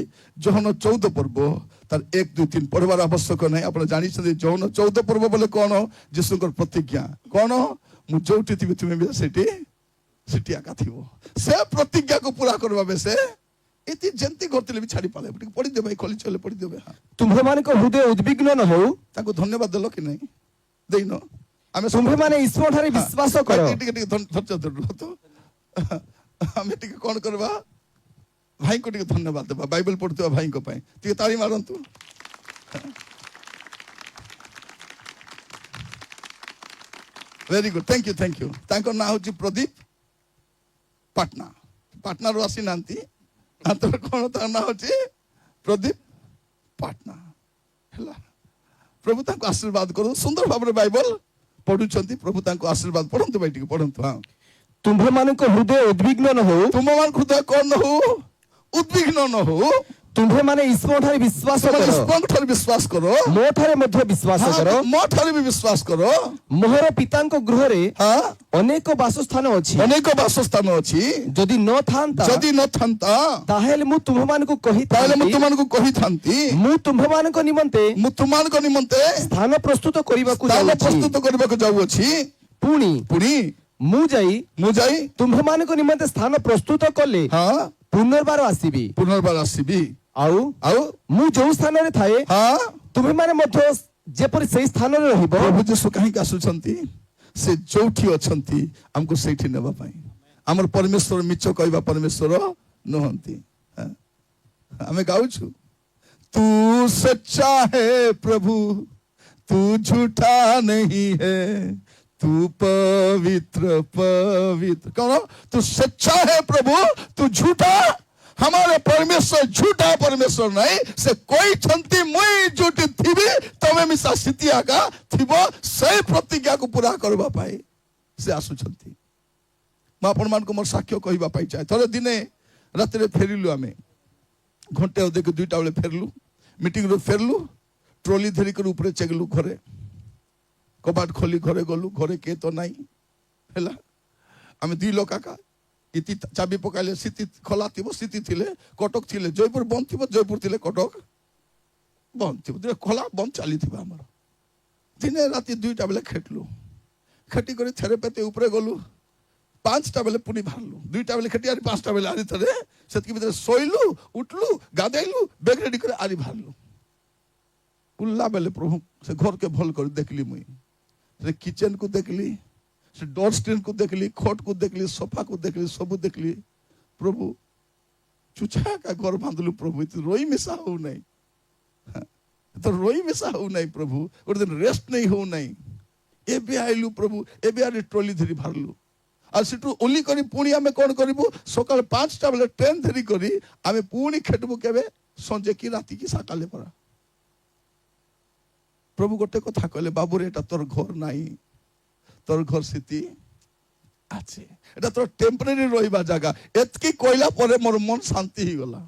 ଯୋହନ 14 ପର୍ବ ତାର 1 2 3 ପଢିବାର ଆବଶ୍ୟକ ନାହିଁ ଆପଣ ଜାଣିଛନ୍ତି ଯୋହନ 14 ପର୍ବ ବୋଲେ କ'ଣ ଯୀଶୁଙ୍କର ପ୍ରତିଜ୍ଞା କ'ଣ ମୁଁ ଯୋଉଠି ଥିବି ତୁମେ ବି ସେଠି ସେଠି ଆକା ଥିବ ସେ ପ୍ରତିଜ୍ଞାକୁ ପୁରା କରିବା ବେ ସେ ଏତି ଯେମିତି କରିଥିଲେ ବି ଛାଡ଼ି ପାଲେ ଟିକେ ପଢି ଦେବେ ଖୋଲି ଚଲେ ପଢି ଦେବେ ତୁମ୍ଭମାନଙ୍କ ହୃଦୟ ଉଦ୍ବିଗ୍ନ ନ ହଉ ତାଙ୍କୁ ଧନ୍ୟବାଦ ଦେଲ କି ନାହିଁ ଦେଇନ ଆମେ ତୁମ୍ଭେମାନେ ଈଶ୍ୱର ଠାରେ ବିଶ୍ୱାସ କର ଟିକେ ଧୈର୍ଯ୍ୟ ଧର ଆମେ ଟିକେ କ'ଣ କରିବା ଭାଇଙ୍କୁ ଟିକେ ଧନ୍ୟବାଦ ଦେବା ବାଇବେଲ ପଢୁଥିବା ଭାଇଙ୍କ ପାଇଁ ଟିକେ ତାଳି ମାରନ୍ତୁ ଭେରି ଗୁଡ୍ ଥ୍ୟାଙ୍କ ୟୁ ତାଙ୍କ ନାଁ ହେଉଛି ପ୍ରଦୀପ ପାଟନା ପାଟନାରୁ ଆସିନାହାନ୍ତି କ'ଣ ତାଙ୍କ ନାଁ ହେଉଛି ପ୍ରଦୀପ ପାଟନା ହେଲା ପ୍ରଭୁ ତାଙ୍କୁ ଆଶୀର୍ବାଦ କରନ୍ତୁ ସୁନ୍ଦର ଭାବରେ ବାଇବେଲ ପଢୁଛନ୍ତି ପ୍ରଭୁ ତାଙ୍କୁ ଆଶୀର୍ବାଦ ପଢନ୍ତୁ ଭାଇ ଟିକେ ପଢନ୍ତୁ ହଁ ତୁମ୍ଭମାନଙ୍କ ହୃଦୟ ଉଦ୍ବିଗ୍ନ ନ ହଉ ତୁମମାନଙ୍କ ହୃଦୟ କ'ଣ ନ ହଉ ଉଦ୍ବିଗ୍ନ ନ ହଉ, ତୁମ୍ଭେ ମାନେ ଈଶ୍ୱର ଠାରେ ବିଶ୍ୱାସ ସେମାନେ କର, ଈଶ୍ୱରଙ୍କ ଠାରେ ବିଶ୍ୱାସ କର, ମୋ ଠାରେ ମଧ୍ୟ ବିଶ୍ୱାସ କର। ମୋ ଠାରେ ବି ବିଶ୍ୱାସ କର। ମୋହର ପିତାଙ୍କ ଗୃହରେ ହଁ, ଅନେକ ବାସସ୍ଥାନ ଅଛି, ଅନେକ ବାସସ୍ଥାନ ଅଛି। ଯଦି ନଥାନ୍ତା ଯଦି ନଥାନ୍ତା ତାହେଲେ ମୁଁ ତୁମ୍ଭମାନଙ୍କୁ ତାହେଲେ ମୁଁ କହିଥାନ୍ତି, ତୁମମାନଙ୍କୁ କହିଥାନ୍ତି, ମୁଁ ତୁମ୍ଭମାନଙ୍କ ନିମନ୍ତେ ମୁଁ ତୁମମାନଙ୍କ ନିମନ୍ତେ ସ୍ଥାନ ପ୍ରସ୍ତୁତ କରିବାକୁ ସ୍ଥାନ ଯାଉଛି। ପ୍ରସ୍ତୁତ କରିବାକୁ ଯାଉଅଛି। ପୁଣି ପୁଣି ମୁଁ ଯାଇ ତୁମ୍ଭମାନଙ୍କ ନିମନ୍ତେ ସ୍ଥାନ ପ୍ରସ୍ତୁତ କଲେ ହଁ ପୁନର୍ବାର ଆସିବି, ପୁନର୍ବାର ଆସିବି। ଆଉ ଆଉ ମୁଁ ଯୋଉ ସ୍ଥାନରେ ଥାଏ ହଁ, ତୁମ୍ଭେମାନେ ମଧ୍ୟ ଯେପରି ସେଇ ସ୍ଥାନରେ ରହିବ। ପ୍ରଭୁ ଯୀଶୁ କାହିଁକି ଆସୁଛନ୍ତି? ସେ ଯୋଉଠି ଅଛନ୍ତି ଆମକୁ ସେଇଠି ନେବା ପାଇଁ। ଆମର ପରମେଶ୍ୱର ମିଛ କହିବା ପରମେଶ୍ୱର ନୁହନ୍ତି। ଆମେ ଗାଉଛୁ, ତୁ ସଚ୍ଚା ହେ ପ୍ରଭୁ, तू झूठा नहीं है, तू पवित्र पवित्र। कौन? तू सच्चा है प्रभु, तू झूठा। हमारे परमेश्वर झूठा परमेश्वर नहीं। से कोई छंती मुई झूठी थीबी तमे मिसा सितिया का थिबो सही प्रतिज्ञा को पूरा करबा पाए से आसु छंती। मैं आपण मान को मोर साक्ष्य कहबा पाई चाहे। थोड़े दिने रात रे फेरिलु, आमे घंटे अधे के 2टा बेले फेरलु, मीटिंग रो फेरलु, ट्रॉली धरी कर ऊपर चेगलु, घरे कबाट खोली घरे गलु, घरे के तो नहीं हैला। आमे 2 लोक का इति चाबी पकाइले सिति खोला थिबो, सिति थिले कटक थिले जयपुर बंद थिबो, जयपुर थिले कटक बंद थिबो, जे खोला बंद चाली थिबो। हमर दिने राति 2टा बेले खेटलु, खेटी करे थेरेपेते ऊपर गलु, 5टा बेले पुनी बाहरलु, 2टा बेले खेटी आरी 5टा बेले आरी थरे सेतकी भीतर सोइलु, उठलु, गादैलु, बेग रेडी करे आरी बाहरलु। उल्ला बेले प्रभु से घर के भल कर देखली, मुई से किचन को देखली, से डोर स्क्रीन को देखली, खोट को देखली, सोफा को देखली, सब देखली। प्रभु चुचा का घर बांधलु प्रभु, तो रोई मिसा हो नहीं, तो रोई मिसा हो नहीं प्रभु, और दिन रेस्ट नहीं हो नहीं। एबे आइलु प्रभु, एबे आरी ट्रॉली धरी भरलु, और सेटू ओली करी पुणी आमे कोन करिबु, सकाळ 5टा बेले ट्रेन धरी करी आमे पुणी खेटबु केबे संजे की राती की सकाळे परा। प्रभु गोटे कथा कहले, बाबू रे एटा तोर घर नाही, तोर घर स्थिति আছে, এটা তোর টেম্পোরারি রইবা জায়গা। এতকি কইলা পরে মোর মন শান্তি হই গলা।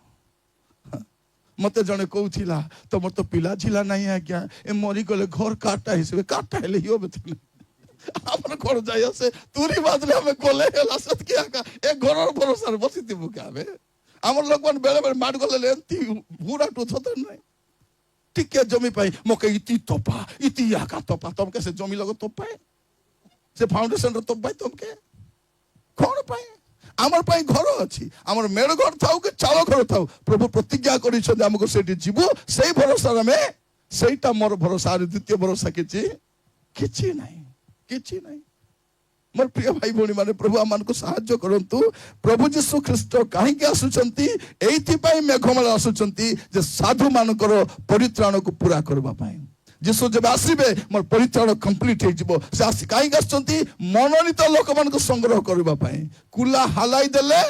মতে জনে কউছিলা তোমার তো পিলা ছিলা নাই আজ্ঞা, এ মরি গলে ঘর কাটা হিসেবে কাটা হেলে হিও বেতন আমার ঘর যাই আছে তুরি বাদলে আমি গলে হেলা সতকি আকা এ ঘরের ভরসার বসিতি বুকে আবে। আমার লোকমান বেলে বেলে মাঠ গলে লেন্তি বুড়া টু থতন নাই। টিকে জমি পাই মকে ইতি তোপা, ইতি আকা তোপা, তমকে সে জমি লগ তোপায়, সে ফাউন্ডেশন র তোপায় তমকে কোন পাই? আমার পাই ঘর আছে, আমার মেড় ঘর থাও কি চাল ঘর থাও, প্রভু প্রতিজ্ঞা করেছেন আমাকে সেটি জীবু, সেই ভরসা আমি, সেইটা মোর ভরসা। আর দ্বিতীয় ভরসা কিছু কিছু নাই, কিছু নাই। मोर प्रिय भाई भौणी माने प्रभु आमनको साहाय्य करंतु। प्रभु यीशु ख्रीष्ट काहेकि आसुचंती? एइथि पई मेघमाला आसुचंती जे साधु मानकर परित्राण को पूरा करबा पई। यीशु जब आसीबे मोर परित्राण कंप्लीट हे जिवो। से आसी काहेकि आसुचंती? मनोनीत लोक मानको संग्रह करबा पई। कुला हालाई देले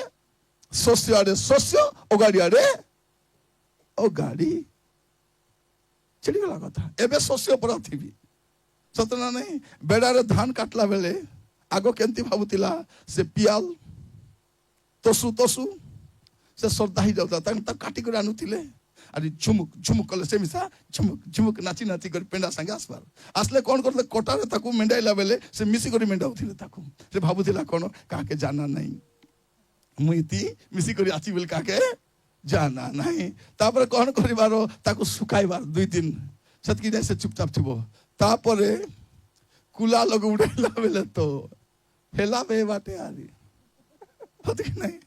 शस्य आडे शस्य, ओगाड़ी आडे ओगाड़ी चली गला कथा। एबे शस्य पर थिबी सतना नहीं। बेडारे धान काटला बेले आगो केंती भाबुतिला से पियाल तसु तसु से श्रद्धा ही जाता ता काटी कर आनुतिले। अरे झुमुक झुमुक कले से मिसा झुमुक झुमुक नाची नाची कर पेंडा संगे आसबार आसले कोन करले कोटारे ताकू मेंडाइला बेले से मिसी करी मेंडाउथिले ताकू। से भाबुतिला कोन काके जाना नहीं, मुइती मिसी करी आची बेल काके जाना नहीं। तापर कोन करिबारो ताकू सुकाइबार 2 दिन सतकी जाय से चुपचाप थिबो। तापरे कुला लोग उड़ेला बेले तो हेला बे बाटे आरी होती नहीं।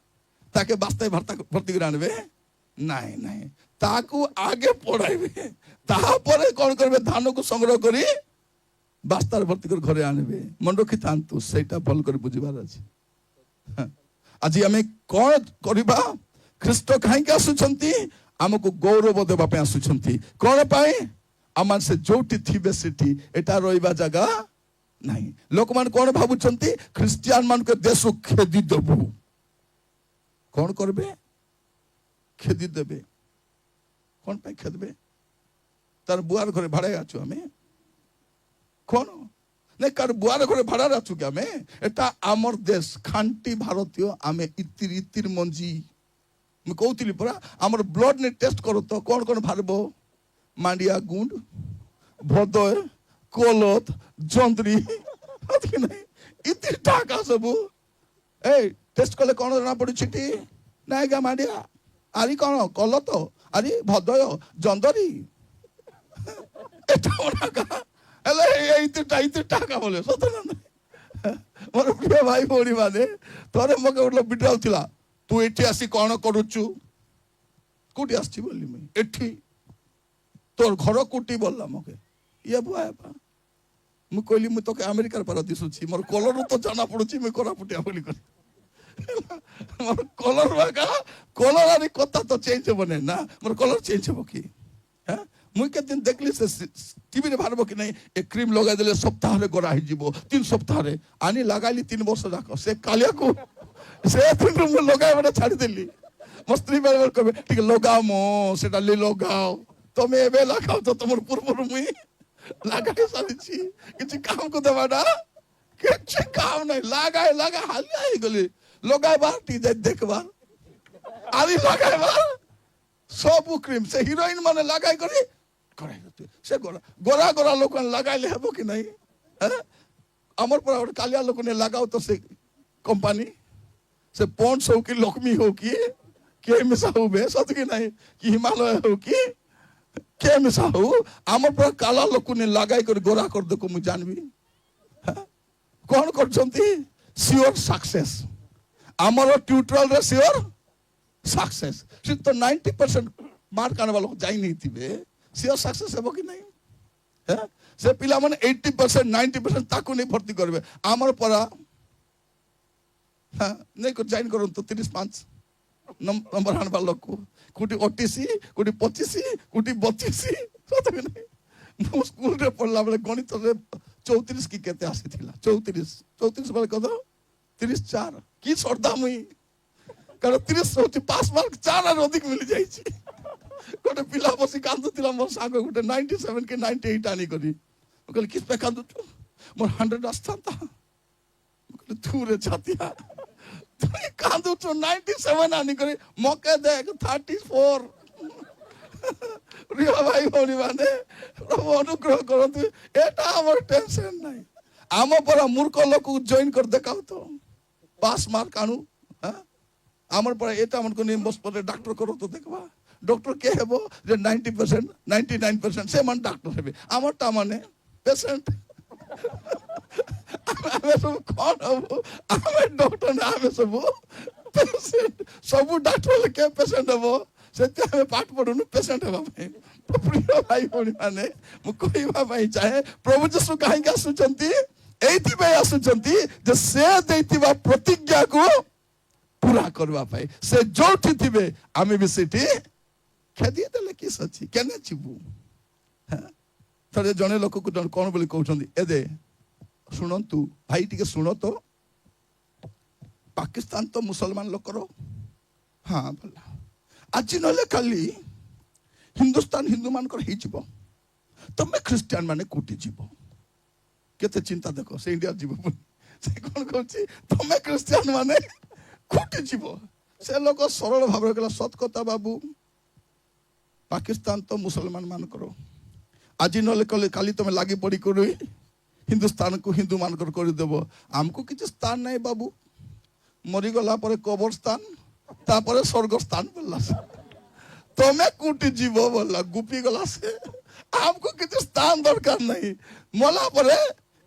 ताके बास्ते भर्ती कर आनबे नहीं नहीं, ताकू आगे पढ़ाइबे। तापरे कोन करबे? धान को संग्रह करी बास्तार भर्ती कर घरे आनबे। मन रखि थांतु, सेटा भल कर बुझिबार अछि। आज आमे कोन करिबा? ख्रीष्ट काहेकि आसुछंती? हमको गौरव देबा पे आसुछंती। कोन पाए? आमान से जोटी थिबे सेठी एटा रोइबा जगह नहीं। लोक मान कोन भाबुछंती? ख्रिस्टियन मान के देश खेदी देबु। कोन करबे? खेदी देबे। कोन पे खेदबे? तार बुआर घरे भाड़े आछु हमें कोन ने कर बुआर घरे भाड़ा आछु के हमें। एटा आमर देश खांटी भारतीय। आमे इतिर इतिर मंजी ମୁଁ କହୁଥିଲି ପରା ଆମର ବ୍ଲଡ୍ ନେ ଟେଷ୍ଟ କର ତ କ'ଣ ବାହାରିବ ମାଣ୍ଡିଆ ଗୁଣ୍ଡ ଭଦୟ କୋଲଥ ଜନ୍ଦ୍ରି ନାହିଁ ଇତି ଟାକା ସବୁ ଏ ଟେଷ୍ଟ କଲେ କ'ଣ ଜଣା ପଡୁଛି ଟି ନାଇଁ ଗା ମାଣ୍ଡିଆ ଆରି କ'ଣ କୋଲଥ ଆରି ଭଦୟ ଜନ୍ଦରୀ ହେଲେ ଇତି ଟାକା ବୋଲେ ସତ ନା ନାହିଁ ମୋର ପ୍ରିୟ ଭାଇ ଭଉଣୀ ମାନେ ଥରେ ମତେ ଗୋଟେ ବିଡାଉ ଥିଲା ତୁ ଏଠି ଆସି କ'ଣ କରୁଛୁ କୋଉଠି ଆସିଛି ବୋଲି ମୁଇଁ ଏଠି ତୋର ଘର କୋଉଠି ବୋଲଲା ମକେ ଇଏ ବୁଆ ମୁଁ କହିଲି ମୁଁ ତୋକେ ଆମେରିକାର ପାର ଦିଶୁଛି ମୋର କଲର ତ ଜଣା ପଡୁଛି ମୁଁ କୋରାପୁଟିଆ ବୋଲି କରି ମୋର କଲର କଲର କଥା ତ ଚେଞ୍ଜ ହବ ନାହିଁ ନା ମୋର କଲର ଚେଞ୍ଜ ହବ କି ମୁଇଁ କେତେ ଦିନ ଦେଖିଲି ସେ ଟିଭିରେ ବାହାରିବ କି ନାହିଁ ଏ କ୍ରିମ୍ ଲଗାଇ ଦେଲେ ସପ୍ତାହରେ ଗୋରା ହେଇଯିବ 3 ସପ୍ତାହରେ ଆନି ଲଗାଇଲି 3 ବର୍ଷ ଯାକ ସେ କାଲିଆକୁ ସେ ଦିନରୁ ମୁଁ ଲଗାଇବାଟା ଛାଡ଼ିଦେଲି ମୋ ସ୍ତ୍ରୀ ବେଳେ ବେଳେ କହିବେ ଟିକେ ଲଗାଅ ମୋ ସେଟା ଲଗାଅ ତମେ ଏବେ ଲଗାଅ ତ ତମର ପୂର୍ବରୁ ମୁଇଁ ଲଗାଇ ସାରିଛି କିଛି କାମକୁ ଦେବାଟା କିଛି କାମ ନାହିଁ ଲଗାଏ ହାଲିଆ ହେଇଗଲି ଲଗାଇବା ଟିକେ ଯାଇ ଦେଖବା ଆରି ଲଗାଇବା ସବୁ କ୍ରିମ୍ ସେ ହିରୋଇନ ମାନେ ଲଗାଇ କରି ସେ ଗୋରା ଗୋରା ଲୋକ ଲଗାଇଲେ ହେବ କି ନାହିଁ ଆମର ପରା ଗୋଟେ କାଲିଆ ଲୋକ ନେ ଲଗାଉ ତ ସେ କମ୍ପାନୀ ସେ ପଣ୍ଡସ୍ ହଉ କି ଲକ୍ଷ୍ମୀ ହଉ କି କିଏ ମିଶା ହଉ ବେ ସତ କି ନାହିଁ କି ହିମାଲୟ ହଉ କି କିଏ ମିଶା ହଉ ଆମର ପରା କାଲା ଲୋକ ନେ ଲଗାଇ କରି ଗୋରା କରିଦେକୁ ମୁଁ ଜାଣିବି କ'ଣ କରୁଛନ୍ତି ସିଓର ସକ୍ସେସ୍ ଆମର ଟ୍ୟୁଟୋରିଆଲରେ ସିଓର ସକ୍ସେସ୍ ସେ ତ 90% ମାର୍କ ଆଣିବା ଲୋକ ଯାଇ ନେଇଥିବେ ସିଓର ସକ୍ସେସ୍ ହେବ କି ନାହିଁ ସେ ପିଲାମାନେ 80% 90% ତାକୁ ନେଇ ଭର୍ତ୍ତି କରିବେ ଆମର ପରା ନେଇ ଜଏନ୍ କରନ୍ତୁ 35 ନମ୍ବର ଆଣିବା ଲୋକ କୋଉଠି 88 କୋଉଠି 25 କୋଉଠି 32 ସତ କି ନାହିଁ ମୁଁ ସ୍କୁଲରେ ପଢିଲା ବେଳେ ଗଣିତରେ 34 କି କେତେ ଆସିଥିଲା 34 ବେଳେ କଦ 34 କି ଶ୍ରଦ୍ଧା ମୁଇଁ କାରଣ 30 ହଉଛି ପାସ୍ ମାର୍କ 4 ଆରୁ ଅଧିକ ମିଳି ଯାଇଛି ଗୋଟେ ପିଲା ବସି କାନ୍ଦୁଥିଲା ମୋ ସାଙ୍ଗ ଗୋଟେ 97 କି 98 ଆଣିକରି ମୁଁ କହିଲି କିସ ପାଇଁ କାନ୍ଦୁଛୁ ମୋର 100 ଆସିଥାନ୍ତା ମୁଁ କହିଲି ତୁରେ ଛାତିଆ তুই কাঁদুଛୁ 97 আনিকরি মকে দেখ 34 প্রিয় ভাই ভଉଣୀ ମାନେ প্রভু অনুগ্রহ করন্তু এটা আমার টেনশন নাই আম পরা মূর্খ লোক জয়েন করে দেখাও তো পাস মার্ক আনু আমার পরা এটা আমাকে নিয়ে বস পরে ডাক্তার করো তো দেখবা ডক্টর কে হেব যে 90% 99% সে মান ডাক্তার হেবে আমারটা মানে পেশেন্ট ଆମେ ସବୁ କ'ଣ ହବୁ ଆମେ ଡକ୍ଟର ନା ଆମେ ସବୁ ପେସେଣ୍ଟ ସବୁ ଡାକ୍ତର ହେଲେ କେ ପେସେଣ୍ଟ ହବ ସେଥିପାଇଁ ଆମେ ପାଠ ପଢୁନୁ ପେସେଣ୍ଟ ହେବା ପାଇଁ ପ୍ରିୟ ଭାଇ ଭଉଣୀ ମାନେ ମୁଁ କହିବା ପାଇଁ ଚାହେଁ ପ୍ରଭୁ ଯୀଶୁ କାହିଁକି ଆସୁଛନ୍ତି ଏଇଥିପାଇଁ ଆସୁଛନ୍ତି ଯେ ସେ ଦେଇଥିବା ପ୍ରତିଜ୍ଞାକୁ ପୁରା କରିବା ପାଇଁ ସେ ଯୋଉଠି ଥିବେ ଆମେ ବି ସେଠି ଖେଦି ଦେଲେ କିସ ଅଛି କେନେ ଯିବୁ ଥରେ ଜଣେ ଲୋକକୁ କ'ଣ ବୋଲି କହୁଛନ୍ତି ଏ ଦେ ଶୁଣନ୍ତୁ ଭାଇ ଟିକେ ଶୁଣ ତ ପାକିସ୍ତାନ ତ ମୁସଲମାନ ଲୋକର ହଁ ଭଲ ଆଜି ନହେଲେ କାଲି ହିନ୍ଦୁସ୍ତାନ ହିନ୍ଦୁ ମାନଙ୍କର ହେଇଯିବ ତମେ ଖ୍ରୀଷ୍ଟିଆନ ମାନେ କୋଉଠି ଯିବ କେତେ ଚିନ୍ତା ଦେଖ ସେ ଇଣ୍ଡିଆ ଯିବ ସେ କ'ଣ କହୁଛି ତମେ ଖ୍ରୀଷ୍ଟିଆନ ମାନେ କୋଉଠି ଯିବ ସେ ଲୋକ ସରଳ ଭାବରେ କହିଲା ସତ କଥା ବାବୁ ପାକିସ୍ତାନ ତ ମୁସଲମାନ ମାନଙ୍କର ଆଜି ନହେଲେ କାଲି ତମେ ଲାଗି ପଡି କରି ହିନ୍ଦୁସ୍ତାନ କୁ ହିନ୍ଦୁ ମାନଙ୍କର କରିଦେବ ଆମକୁ କିଛି ସ୍ଥାନ ନାହିଁ ବାବୁ ମରିଗଲା ପରେ କବର ସ୍ଥାନ ତାପରେ ସ୍ୱର୍ଗ ସ୍ଥାନ ବୋଲା ତମେ କୋଉଠି ଯିବ ବୋଲା ଗୁପି ଗଲା ସେ ଆମକୁ କିଛି ସ୍ଥାନ ଦରକାର ନାହିଁ ମଲା ପରେ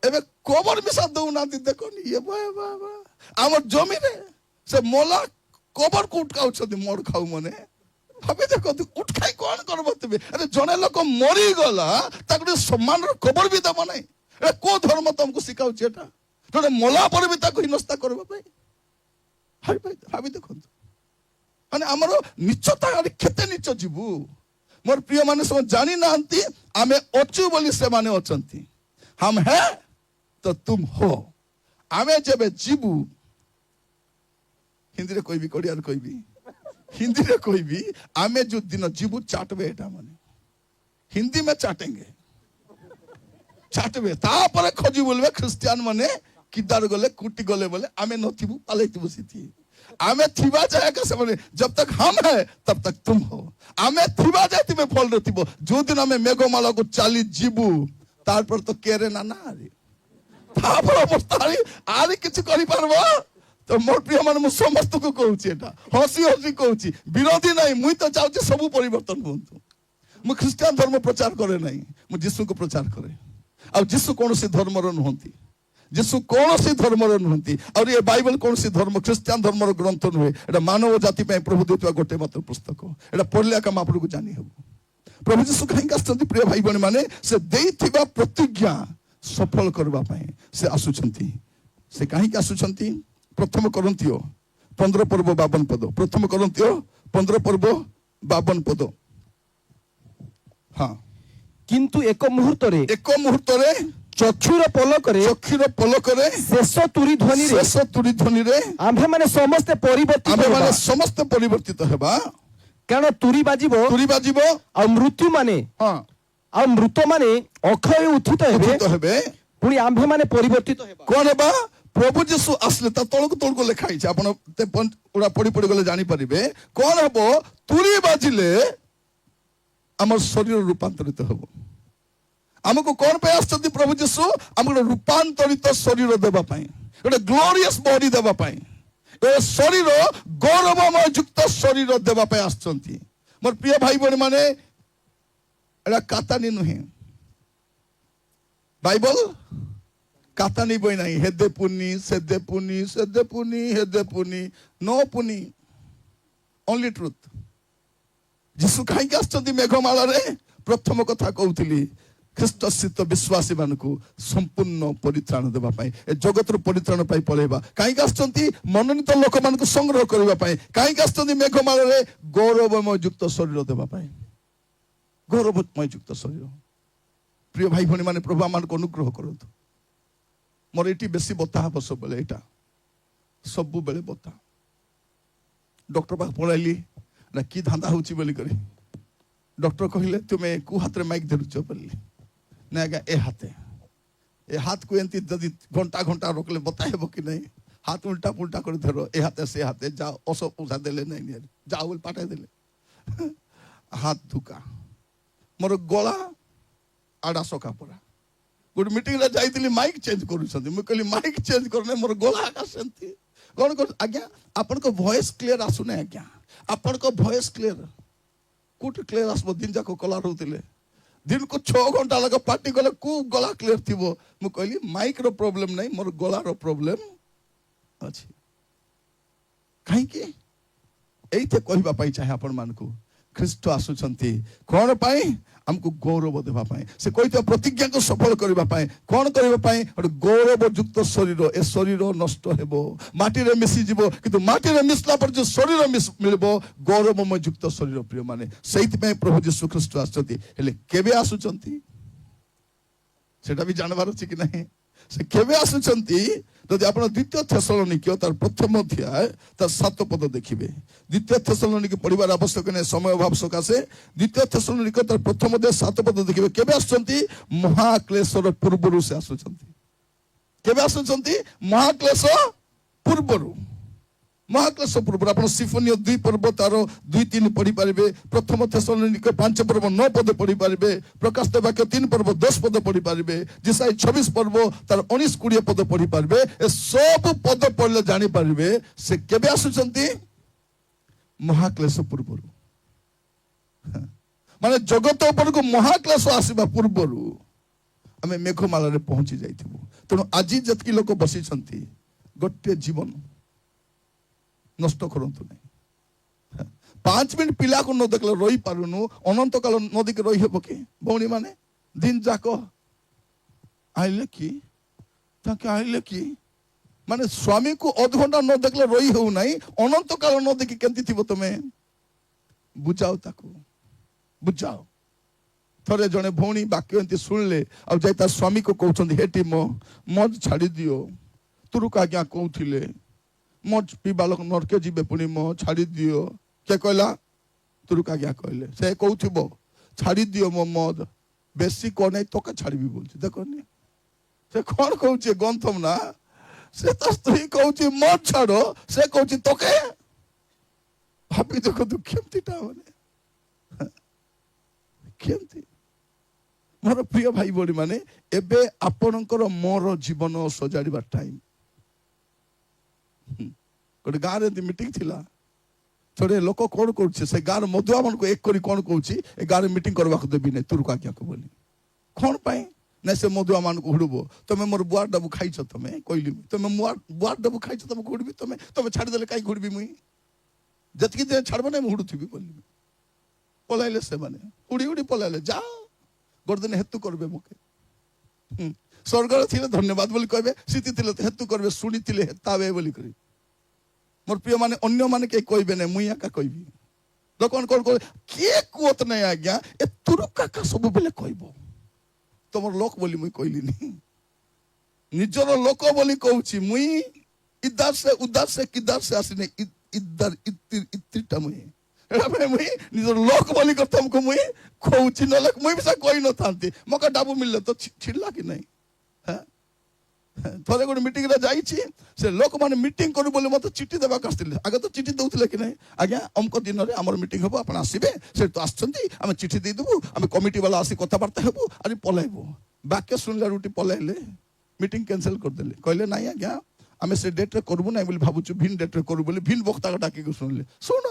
ଏବେ କବର ମିଶା ଦଉନାହାନ୍ତି ଦେଖନି ଇଏ ଆମର ଜମିରେ ସେ ମଲା କବରକୁ ଉଠକାଉଛନ୍ତି ମଡ଼ ଖାଉ ମାନେ ଭାବି ଦେଖନ୍ତୁ ଉଠକାଇ କ'ଣ କରବ ତେବେ ଆରେ ଜଣେ ଲୋକ ମରିଗଲା ତାକୁ ଟିକେ ସମ୍ମାନର କବର ବି ଦେବ ନାହିଁ এটা কোন ধর্ম তোমাকে শিখাଉଛି এটা জଣେ ମଲା ପରେ ବି ତାକୁ ହିନସ୍ତା କରିବା ପାଇଁ ଭାବି ଦେଖନ୍ତୁ ମାନେ ଆମର ନିଚତା କେତେ ନିଚ ଯିବୁ ମୋର ପ୍ରିୟ ମାନେ ସେମାନେ ଜାଣି ନାହାନ୍ତି ଆମେ ଅଛୁ ବୋଲି ସେମାନେ ଅଛନ୍ତି ହମ ହେ ତ ତୁମ ହୋ ଆମେ ଯେବେ ଯିବୁ ହିନ୍ଦୀରେ କହିବି ଓଡ଼ିଆରେ କହିବି ହିନ୍ଦୀରେ କହିବି ଆମେ ଯୋଉ ଦିନ ଯିବୁ ଚାଟବେ ଏଟା ମାନେ ହିନ୍ଦୀ ମେ ଚାଟେंगे ଚାଟବେ ତାପରେ ଖୋଜି ବୋଲବେ ଖ୍ରୀଷ୍ଟିଆନ ମାନେ କିଦାର ଗଲେ କୁଟି ଗଲେ ବୋଲେ ଆମେ ନଥିବୁ ପାଲେଇଥିବୁ ସେଠି आमे थिबा जाए का समय जब तक हम है तब तक तुम हो आमे थिबा जाए तुम्हें फल रथिबो जो दिन आमे मेघमाला को चाली जीबू तार पर तो केरे ना ना आरी तापर अवस्थारी आरी किछ करि पारबो तो मोर प्रिय मन मु समस्त को कहूची एटा हसी हसी कहूची विरोधी नहीं मुई तो चाहूची सब परिवर्तन होंतु मु ख्रिस्टियन धर्म प्रचार करे नहीं मु यीशु को प्रचार करे आ यीशु कौन से धर्मर नुहंती यीशु कौन सी धर्मर नुहंती और ये बाइबल कौन सी धर्म ख्रिस्टियन धर्मर ग्रंथ नुहे एटा मानव जाति पे प्रभु देतवा गोटे मात्र पुस्तक एटा पढ़ले का आपको जानी हबो प्रभु यीशु कहीं आसुचंती प्रिय भाई बहन माने से देइथिबा प्रतिज्ञा सफल करबा पई से आसुचंती से कहीं आसुचंती प्रथम कोरिन्थियो 15 पर्व 52 पद प्रथम कोरिन्थियो 15 पर्व 52 पद हाँ किंतु एक मुहूर्त रे चक्षुर पलक रे शेष तुरी ध्वनि रे आम्भे माने समस्त परिवर्तित हेबा कारण तुरी बाजिबो आ मृत्यु माने हाँ आ मृत माने अक्षय उत्थित हेबे पुणी आम्भे माने परिवर्तित हेबा कोन हेबा प्रभु यीशु आसले ता तळको लेखा हिचे आपण ते उडा पड़ी गले जानि परिबे कोन हेबो तुरी बाजिले हमर शरीर रूपांतरित हेबो हमको कौन पे आसचंती प्रभु यीशु हमको रूपांतरित शरीर देबा पई गोटे ग्लोरियस बॉडी देबा पई ए शरीर गौरवमय युक्त शरीर देबा पई आसचंती मोर प्रिय भाई बहन माने एला कातानी नुहे बाइबल कातानी बई नाही हेदे पुनी सेदे पुनी नो पुनी ओनली ट्रुथ यीशु कहीं आसचंती मेघमाला रे प्रथम कथा कहउथिली ख्रीष्ट स्थित विश्वासी मानकु संपूर्ण परित्राण देबा पाई ए जगतर परित्राण पाई पळेबा काई आसचंती मनोनीत लोक मानकु संग्रह करबा पाई काई आसचंती मेघमाला रे गौरवमय युक्त शरीर देबा पाई गौरवमय युक्त शरीर प्रिय भाई भनी माने प्रभु मानकु अनुग्रह करथु मोर एटी बेसी बता हबस बेले एटा सब बेले बता डॉक्टर पाख पळाइली ना की धांदा होची बोली करी डॉक्टर कहले तुम्हें कु हाथ रे माइक धरुच बोली ना ए हाथ को एंती जदि घंटा घंटा रोकले बताएबो कि नहीं हाथ उल्टा पुल्टा कर धरो ए हाथे से हाथे जा ओसो पूजा देले नहीं जा बोल पाटे देले हाथ धुका मोर गला आडा सका पड़ा गुड मीटिंग रे जाइतिली माइक चेंज करूछंती मु कहली माइक चेंज करने मोर गला का सेंती कोन को आज्ञा आपन को वॉइस क्लियर आसुने आज्ञा आपन को वॉइस क्लियर कुट क्लियर आसबो दिन जाको कला रहउतिले दिन को 6 घंटा लगा पार्टी गले कु गला क्लियर थिबो मु कहली माइक रो प्रॉब्लम नहीं मोर गला रो प्रॉब्लम अछि काहे के एते कहबा पाई चाहे आपन मान को ख्रीष्ट आसुचंती कोन पाई हमको गौरव देबा पाई से कहते प्रतिज्ञा को सफल करबा पाई कोन करबा पाई गौरव युक्त शरीर ए शरीर नष्ट हेबो माटी रे मिसी जीवो किंतु माटी रे मिसला पर जो शरीर मिलबो गौरवमय युक्त शरीर प्रिय माने सेति में प्रभु यीशु ख्रीष्ट आसचंती हेले केबे आसुचंती सेटा भी जानबार अछि कि नहीं से केबे आसुचंती जदि आपण द्वितीय थेसलोनिके तार प्रथम अध्याय तार 7 पद देखिबे द्वितीय थेसलोनिके पढिबार आवश्यक नै समय अभाव सकासे द्वितीय थेसलोनिके तार प्रथम अध्याय 7 पद देखिबे केबे आसुचंती महाक्लेशर पूर्वरु से आसुचंती केबे आसुचंती महाक्लेश पूर्वरु महाक्लेश पूर्व आपण सिफोनियो 2 पर्व तार 2-3 पढ़ी पारिबे प्रथम थेसलोनिके 5 पर्व 9 पद पढ़ी पारिबे प्रकाश वाक्य 3 पर्व 10 पद पढ़ी पारिबे जिसाई 26 पर्व तार 19-20 पद पढ़ी पारिबे ए सब पद पढ़ले जानि पारिबे से केबे आसुचंती महाक्लेश पूर्वरु माने जगत ऊपर को महाक्लेश आसीबा पूर्वरु हमें मेघमाला रे पहुंची जाइथिबो तनो आजि जतकी लोक बसी छंती गोटे जीवन नष्ट करंतु नहीं 5 मिनट पिला को न देखले रही पारुनु अनंत काल नदी के रही हेबो के भौणी माने दिन जाको आइले की ताके आइले की माने स्वामी को आध घंटा न देखले रही हो नहीं अनंत काल न देखि केंती थिबो तमे बुझाओ ताको बुझाओ थरे जने भौणी बाक्य एंती सुनले आ जाय ता स्वामी को कहउछन हेटी मज छाड़ी दियो तुरु का क्या कहउथिले मज पिबालक नरके जीवे पुणी मो छाड़ी दियो के कहला तुरु का क्या कहले से कहउथिबो छाड़ी दियो मो मद बेसी को नहीं तो का छाड़बी बोलछि देखो ने से कोन कहउछे गंथम ना ସେ ତା ସ୍ତ୍ରୀ କହୁଛି ମୋ ଛାଡ, ସେ କହୁଛି ତୋକେ। ଭାବି ଦେଖନ୍ତୁ କେମିତିଟା ମାନେ କେମିତି। ମୋର ପ୍ରିୟ ଭାଇ ଭଉଣୀ ମାନେ, ଏବେ ଆପଣଙ୍କର ମୋର ଜୀବନ ସଜାଡ଼ିବା ଟାଇମ। ଗୋଟେ ଗାଁରେ ଏମିତି ମିଟିଂ ଥିଲା, ଥରେ ଲୋକ କଣ କରୁଛି, ସେ ଗାଁର ମଧୁଆ ମାନଙ୍କୁ ଏକ କରି କଣ କହୁଛି, ଏ ଗାଁରେ ମିଟିଂ କରିବାକୁ ଦେବି ନାହିଁ ତୁରକୁ ଆଜ୍ଞାକୁ ବୋଲି। କଣ ପାଇଁ ନା ସେ ମଧୁଆ ମାନଙ୍କୁ ହୁଡୁବ, ତମେ ମୋର ବୁଆର ଡାବୁ ଖାଇଛ, ତମେ କହିଲି ତମେ ବୁଆର ଡାବୁ ଖାଇଛ, ତମେ ଘୁଡିବି, ତମେ ଛାଡ଼ିଦେଲେ କାହିଁ ଘୁଡିବି ମୁଇଁ, ଯେତିକି ଦିନ ଛାଡବ ନାହିଁ ମୁଁ ହୁଡୁଥିବି ବୋଲିବି। ପଳାଇଲେ ସେମାନେ, ଉଡି ଉଡି ପଳାଇଲେ। ଯାଅ ଗୋଟେ ଦିନ ହେତୁ କରିବେ ମୁକେ। ସ୍ୱର୍ଗରେ ଥିଲେ ଧନ୍ୟବାଦ ବୋଲି କହିବେ, ସ୍ଥିତି ଥିଲେ ହେତୁ କରିବେ, ଶୁଣିଥିଲେ ହେତାବେ ବୋଲି କରିବେ। ମୋର ପ୍ରିୟ ମାନେ, ଅନ୍ୟମାନେ କେହି କହିବେ ନାହିଁ, ମୁଇଁ ଏକା କହିବି। ଲୋକମାନେ କଣ କହିବେ, କିଏ କୁହତ ନାହିଁ ଆଜ୍ଞା, ଏ ତୁରୁ କାକା ସବୁବେଳେ କହିବ। ତମର ଲୋକ ବୋଲି ମୁଇଁ କହିଲିନି, ନିଜର ଲୋକ ବୋଲି କହୁଛି। ମୁଇଁ ଇଦାର ସେ ଉଦାର ସେ କିଦାର ସେ ଆସିନି, ଇଦାର ଇତିଟା ମୁଇଁ ଏଟା ପାଇଁ ମୁଇଁ ନିଜର ଲୋକ ବୋଲି ତମକୁ ମୁଇଁ କହୁଛି, ନହେଲେ ମୁଇଁ ବି ସେ କହିନଥାନ୍ତି। ମକା ଡାବୁ ମିଳିଲେ ତ ଛିଡିଲା କି ନାହିଁ। ଥରେ ଗୋଟେ ମିଟିଂରେ ଯାଇଛି, ସେ ଲୋକମାନେ ମିଟିଂ କରୁ ବୋଲି ମତେ ଚିଠି ଦେବାକୁ ଆସିଥିଲେ। ଆଗ ତ ଚିଠି ଦଉଥିଲେ କି ନାହିଁ, ଆଜ୍ଞା ଅମକ ଦିନରେ ଆମର ମିଟିଂ ହବ, ଆପଣ ଆସିବେ। ସେ ତ ଆସୁଛନ୍ତି, ଆମେ ଚିଠି ଦେଇଦେବୁ, ଆମେ କମିଟି ବାଲା ଆସି କଥାବାର୍ତ୍ତା ହେବୁ, ଆରେ ପଳାଇବୁ। ବାକ୍ୟ ଶୁଣିଲା ରୁଟି ପଳାଇଲେ, ମିଟିଂ କ୍ୟାନସେଲ କରିଦେଲେ। କହିଲେ ନାଇଁ ଆଜ୍ଞା, ଆମେ ସେ ଡେଟ୍ରେ କରିବୁ ନାହିଁ ବୋଲି ଭାବୁଛୁ, ଭିନ୍ ଡେଟ୍ରେ କରୁ ବୋଲି। ଭିନ୍ ବକ୍ତାକୁ ଡାକିକି ଶୁଣିଲେ, ଶୁଣ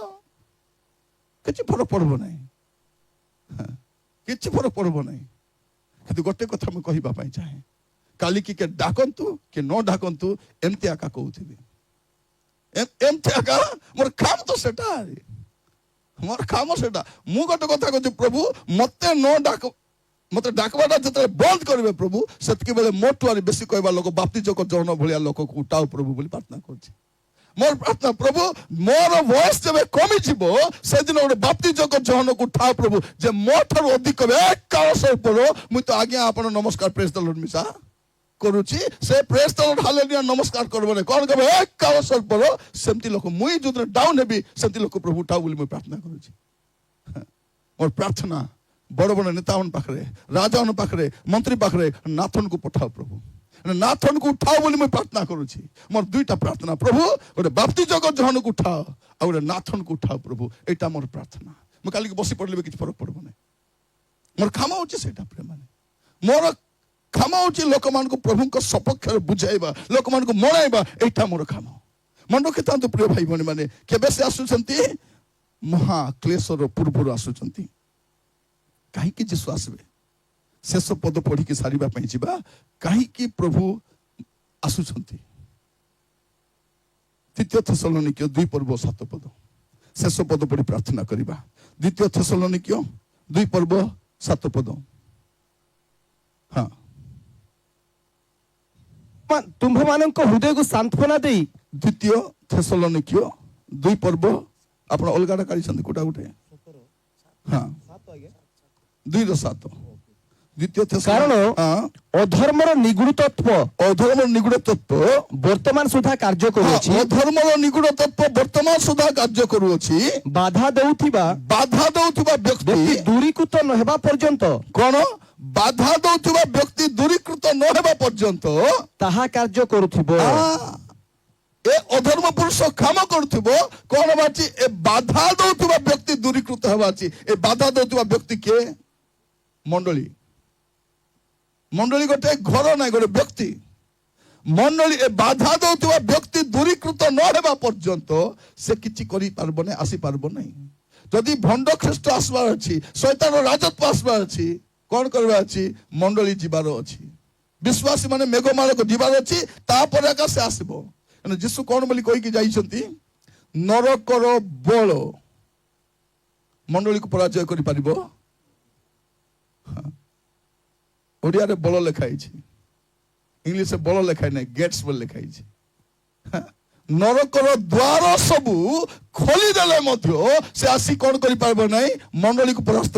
କିଛି ଫରକ ପଡିବ ନାହିଁ, କିଛି ଫରକ ପଡିବ ନାହିଁ। କିନ୍ତୁ ଗୋଟେ କଥା ମୁଁ କହିବା ପାଇଁ ଚାହେଁ, କାଲି କି ଡାକନ୍ତୁ କି ନ ଡାକନ୍ତୁ, ଏମିତି ଆକା କହୁଥିବି। ଏମିତି ଆକା ମୋର କାମ ତ ସେଟା, ମୋର କାମ ସେଟା। ମୁଁ ଗୋଟେ କଥା କହୁଛି, ପ୍ରଭୁ ମତେ ନ ଡାକ, ମତେ ଡାକବାଟା ଯେତେବେଳେ ବନ୍ଦ କରିବେ ପ୍ରଭୁ, ସେତିକି ବେଳେ ମୋଠୁ ଆରି ବେଶୀ କହିବା ଲୋକ ବାପ୍ତିଜକ ଜଣ ଭଳିଆ ଲୋକକୁ ଉଠାଉ ପ୍ରଭୁ ବୋଲି ପ୍ରାର୍ଥନା କରୁଛି। ମୋର ପ୍ରାର୍ଥନା, ପ୍ରଭୁ ମୋର ବୟସ ଯେବେ କମିଯିବ, ସେଦିନ ଗୋଟେ ବାପ୍ତିଜକ ଜଣକୁ ଉଠାଉ ପ୍ରଭୁ, ଯେ ମୋ ଠାରୁ ଅଧିକ କାଳ ସ୍ୱଳ୍ପର। ମୁଇଁ ତ ଆଜ୍ଞା ଆପଣ ନମସ୍କାର ପ୍ରେଜ ଦ ଲର୍ଡ ମିଶା କରୁଛି, ସେ ପ୍ରେଜ ଦ ଲର୍ଡ ହାଲେଲୁୟା ନମସ୍କାର କରିବ ନାହିଁ। କଣ କହିବେ, କାଳ ସ୍ୱଳ୍ପର। ସେମିତି ଲୋକ ମୁଇଁ ଯୋଉଦିନ ଡାଉନ ହେବି, ସେମିତି ଲୋକ ପ୍ରଭୁ ଉଠାଉ ବୋଲି ମୁଁ ପ୍ରାର୍ଥନା କରୁଛି। ମୋର ପ୍ରାର୍ଥନା, ବଡ ବଡ ନେତାମାନଙ୍କ ପାଖରେ, ରାଜାମାନଙ୍କ ପାଖରେ, ମନ୍ତ୍ରୀ ପାଖରେ, ନାଥନକୁ ପଠାଅ ପ୍ରଭୁ, ନାଥନକୁ ଉଠାଅ ବୋଲି ମୁଁ ପ୍ରାର୍ଥନା କରୁଛି। ମୋର ଦୁଇଟା ପ୍ରାର୍ଥନା, ପ୍ରଭୁ ଗୋଟେ ବାପ୍ତିଜକ ଜଣକୁ ଉଠାଅ, ଆଉ ଗୋଟେ ନାଥନକୁ ଉଠାଅ ପ୍ରଭୁ। ଏଇଟା ମୋର ପ୍ରାର୍ଥନା। ମୁଁ କାଲିକି ବସି ପଡିଲେ ବି କିଛି ଫରକ ପଡିବ ନାହିଁ। ମୋର କାମ ହଉଛି ସେଇଟା। ପ୍ରେମାନେ, ମୋର କାମ ହଉଛି ଲୋକମାନଙ୍କୁ ପ୍ରଭୁଙ୍କ ସପକ୍ଷରେ ବୁଝାଇବା, ଲୋକମାନଙ୍କୁ ମଣାଇବା। ଏଇଟା ମୋର କାମ। ମନେ ରଖିଥାନ୍ତୁ ପ୍ରିୟ ଭାଇ ଭଉଣୀ ମାନେ, କେବେ ସେ ଆସୁଛନ୍ତି, ମହାକ୍ଲେଶର ପୂର୍ବରୁ ଆସୁଛନ୍ତି। କାହିଁକି ଯୀଶୁ ଆସିବେ, ଶେଷ ପଦ ପଢିକି ସାରିବା ପାଇଁ ଯିବା। କାହିଁକି ପ୍ରଭୁ ଆସୁଛନ୍ତି, ଦ୍ୱିତୀୟ ଥେସଲୋନିକ୍ୟ 2:7 ଶେଷ ପଦ ପଢି ପ୍ରାର୍ଥନା କରିବା। ଦ୍ୱିତୀୟ ଥେସଲୋନିକ୍ୟ 2:7। ହଁ, ତୁମ୍ଭମାନଙ୍କ ହୃଦୟକୁ ସାନ୍ତ୍ୱନା ଦେଇ। ଦ୍ୱିତୀୟ ଥେସଲୋନିକ୍ୟ 2 ଆପଣ ଅଲଗାଟା କାଢିଛନ୍ତି କୋଉଟା ଗୋଟେ, ହଁ 2:7। କାରଣ ଅଧର୍ମର ନିଗୁଡ ତତ୍ତ୍ୱ ବର୍ତ୍ତମାନ ସୁଦ୍ଧା କାର୍ଯ୍ୟ କରୁଅଛି। ଅଧର୍ମର ନିଗୁଡ ତତ୍ତ୍ୱ ବର୍ତ୍ତମାନ ସୁଦ୍ଧା କାର୍ଯ୍ୟ କରୁଅଛି। ବାଧା ଦଉଥିବା ବ୍ୟକ୍ତି ଦୂରୀକୃତ ନ ହେବା ପର୍ଯ୍ୟନ୍ତ। କଣ ବାଧା ଦଉଥିବା ବ୍ୟକ୍ତି ଦୂରୀକୃତ ନ ହେବା ପର୍ଯ୍ୟନ୍ତ ତାହା କାର୍ଯ୍ୟ କରୁଥିବ। ଏ ଅଧର୍ମ ପୁରୁଷ କାମ କରୁଥିବ। କଣ ବାଛି, ଏ ବାଧା ଦଉଥିବା ବ୍ୟକ୍ତି ଦୂରୀକୃତ ହେବା ଅଛି। ଏ ବାଧା ଦଉଥିବା ବ୍ୟକ୍ତି କିଏ? ମଣ୍ଡଳୀ। ମଣ୍ଡଳୀ ଗୋଟେ ଘର ନାହିଁ, ଗୋଟେ ବ୍ୟକ୍ତି। ମଣ୍ଡଳୀ, ଏ ବାଧା ଦଉଥିବା ବ୍ୟକ୍ତି ଦୂରୀକୃତ ନ ହେବା ପର୍ଯ୍ୟନ୍ତ ସେ କିଛି କରିପାରିବ ନାହିଁ, ଆସିପାରିବ ନାହିଁ। ଯଦି ଭଣ୍ଡ ଖ୍ରୀଷ୍ଟ ଆସିବାର ଅଛି, ଶୈତାନର ରାଜତ୍ୱ ଆସିବାର ଅଛି, କଣ କରିବାର ଅଛି? ମଣ୍ଡଳୀ ଯିବାର ଅଛି। ବିଶ୍ୱାସୀ ମାନେ ମେଘମାଳକୁ ଯିବାର ଅଛି, ତାପରେ ଏକା ସେ ଆସିବ। ଯୀଶୁ କଣ ବୋଲି କହିକି ଯାଇଛନ୍ତି? ନରକର ବଳ ମଣ୍ଡଳୀକୁ ପରାଜୟ କରିପାରିବ? ଓଡ଼ିଆରେ ବଳ ଲେଖା ହେଇଛି, ଇଂଲିଶରେ ବଳ ଲେଖା ନାହିଁ, ଗେଟ୍ସ ବୋଲି ଲେଖା ହେଇଛି। ନରକର ଦ୍ୱାର ସବୁ ଖୋଲିଦେଲେ ମଧ୍ୟ ସେ ଆସି କଣ କରିପାରିବ ନାହିଁ? ମଣ୍ଡଳୀକୁ ପରାସ୍ତ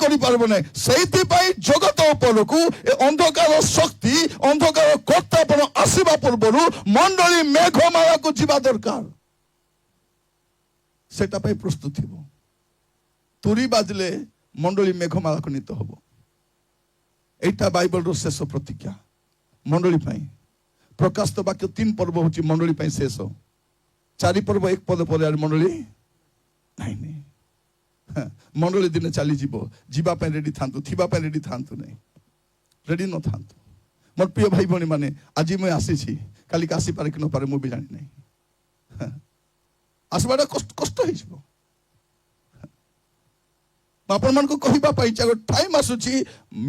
କରିପାରିବ ନାହିଁ। ସେଇଥିପାଇଁ ଜଗତ ଉପରକୁ ଏ ଅନ୍ଧକାର ଶକ୍ତି, ଅନ୍ଧକାର କର୍ତ୍ତାପଣ ଆସିବା ପୂର୍ବରୁ ମଣ୍ଡଳୀ ମେଘମାଳାକୁ ଯିବା ଦରକାର। ସେଟା ପାଇଁ ପ୍ରସ୍ତୁତ ଥିବ। ତୁରୀ ବାଜିଲେ ମଣ୍ଡଳୀ ମେଘମାଳାକୁ ନୀତ ହବ। ଏଇଟା ବାଇବଲର ଶେଷ ପ୍ରତିଜ୍ଞା ମଣ୍ଡଳୀ ପାଇଁ। ପ୍ରକାଶିତ ବାକ୍ୟ 3 ପର୍ବ ହେଉଛି ମଣ୍ଡଳୀ ପାଇଁ ଶେଷ। 4 ପର୍ବ 1 ପଦ ପରେ আর ମଣ୍ଡଳୀ ନାଇଁ ନାଇଁ। ମଣ୍ଡଳୀ ଦିନେ ଚାଲିଯିବ, ଯିବା ପାଇଁ ରେଡି ଥାନ୍ତୁ, ଥିବା ପାଇଁ ରେଡି ଥାନ୍ତୁ ନାହିଁ, ରେଡି ନଥାନ୍ତୁ। ମୋର ପ୍ରିୟ ଭାଇ ଭଉଣୀ ମାନେ, ଆଜି ମୁଁ ଆସିଛି, କାଲିକି ଆସିପାରେ କି ନପାରେ ମୁଁ ବି ଜାଣି ନାହିଁ। ଆସିବାଟା କଷ୍ଟ ହେଇଯିବ। ଆପଣମାନଙ୍କୁ କହିବା ପାଇଁ ଟାଇମ ଆସୁଛି,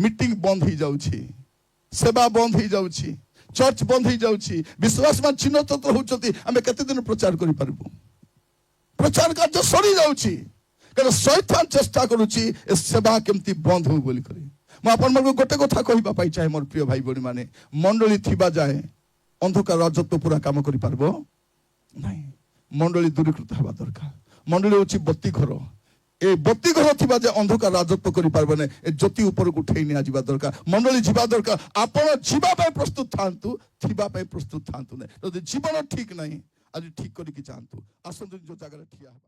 ମିଟିଂ ବନ୍ଦ ହେଇଯାଉଛି, ସେବା ବନ୍ଦ ହେଇଯାଉଛି, ଚର୍ଚ୍ଚ ବନ୍ଦ ହେଇଯାଉଛି, ବିଶ୍ୱାସ ମାନେ ଚିହ୍ନ ହଉଛନ୍ତି। ଆମେ କେତେ ଦିନ ପ୍ରଚାର କରିପାରିବୁ? ପ୍ରଚାର କାର୍ଯ୍ୟ ସରି ଯାଉଛି, କାରଣ ଶୈତାନ ଚେଷ୍ଟା କରୁଛି ଏ ସେବା କେମିତି ବନ୍ଦ ହଉ ବୋଲି କରି। ମୁଁ ଆପଣମାନଙ୍କୁ ଗୋଟେ କଥା କହିବା ପାଇଁ ଚାହେଁ ମୋର ପ୍ରିୟ ଭାଇ ଭଉଣୀ ମାନେ, ମଣ୍ଡଳୀ ଥିବା ଯାଏ ଅନ୍ଧକାର ରାଜତ୍ୱ ପୁରା କାମ କରିପାରିବ ନାହିଁ। ମଣ୍ଡଳୀ ଦୂରୀକୃତ ହେବା ଦରକାର। ମଣ୍ଡଳୀ ହେଉଛି ବତୀ ଘର। ଏ ବତୀ ଘର ଥିବା ଯେ ଅନ୍ଧକାର ରାଜତ୍ୱ କରିପାରିବ ନାହିଁ। ଏ ଜ୍ୟୋତି ଉପରକୁ ଉଠେଇ ନିଆଯିବା ଦରକାର। ମଣ୍ଡଳୀ ଯିବା ଦରକାର। ଆପଣ ଯିବା ପାଇଁ ପ୍ରସ୍ତୁତ ଥାନ୍ତୁ, ଥିବା ପାଇଁ ପ୍ରସ୍ତୁତ ଥାନ୍ତୁ ନାହିଁ। ଯଦି ଜୀବନ ଠିକ ନାହିଁ, ଆଜି ଠିକ କରିକି ଯାଆନ୍ତୁ। ଆସନ୍ତୁ ନିଜ ଜାଗାରେ ଠିଆ ହେବା।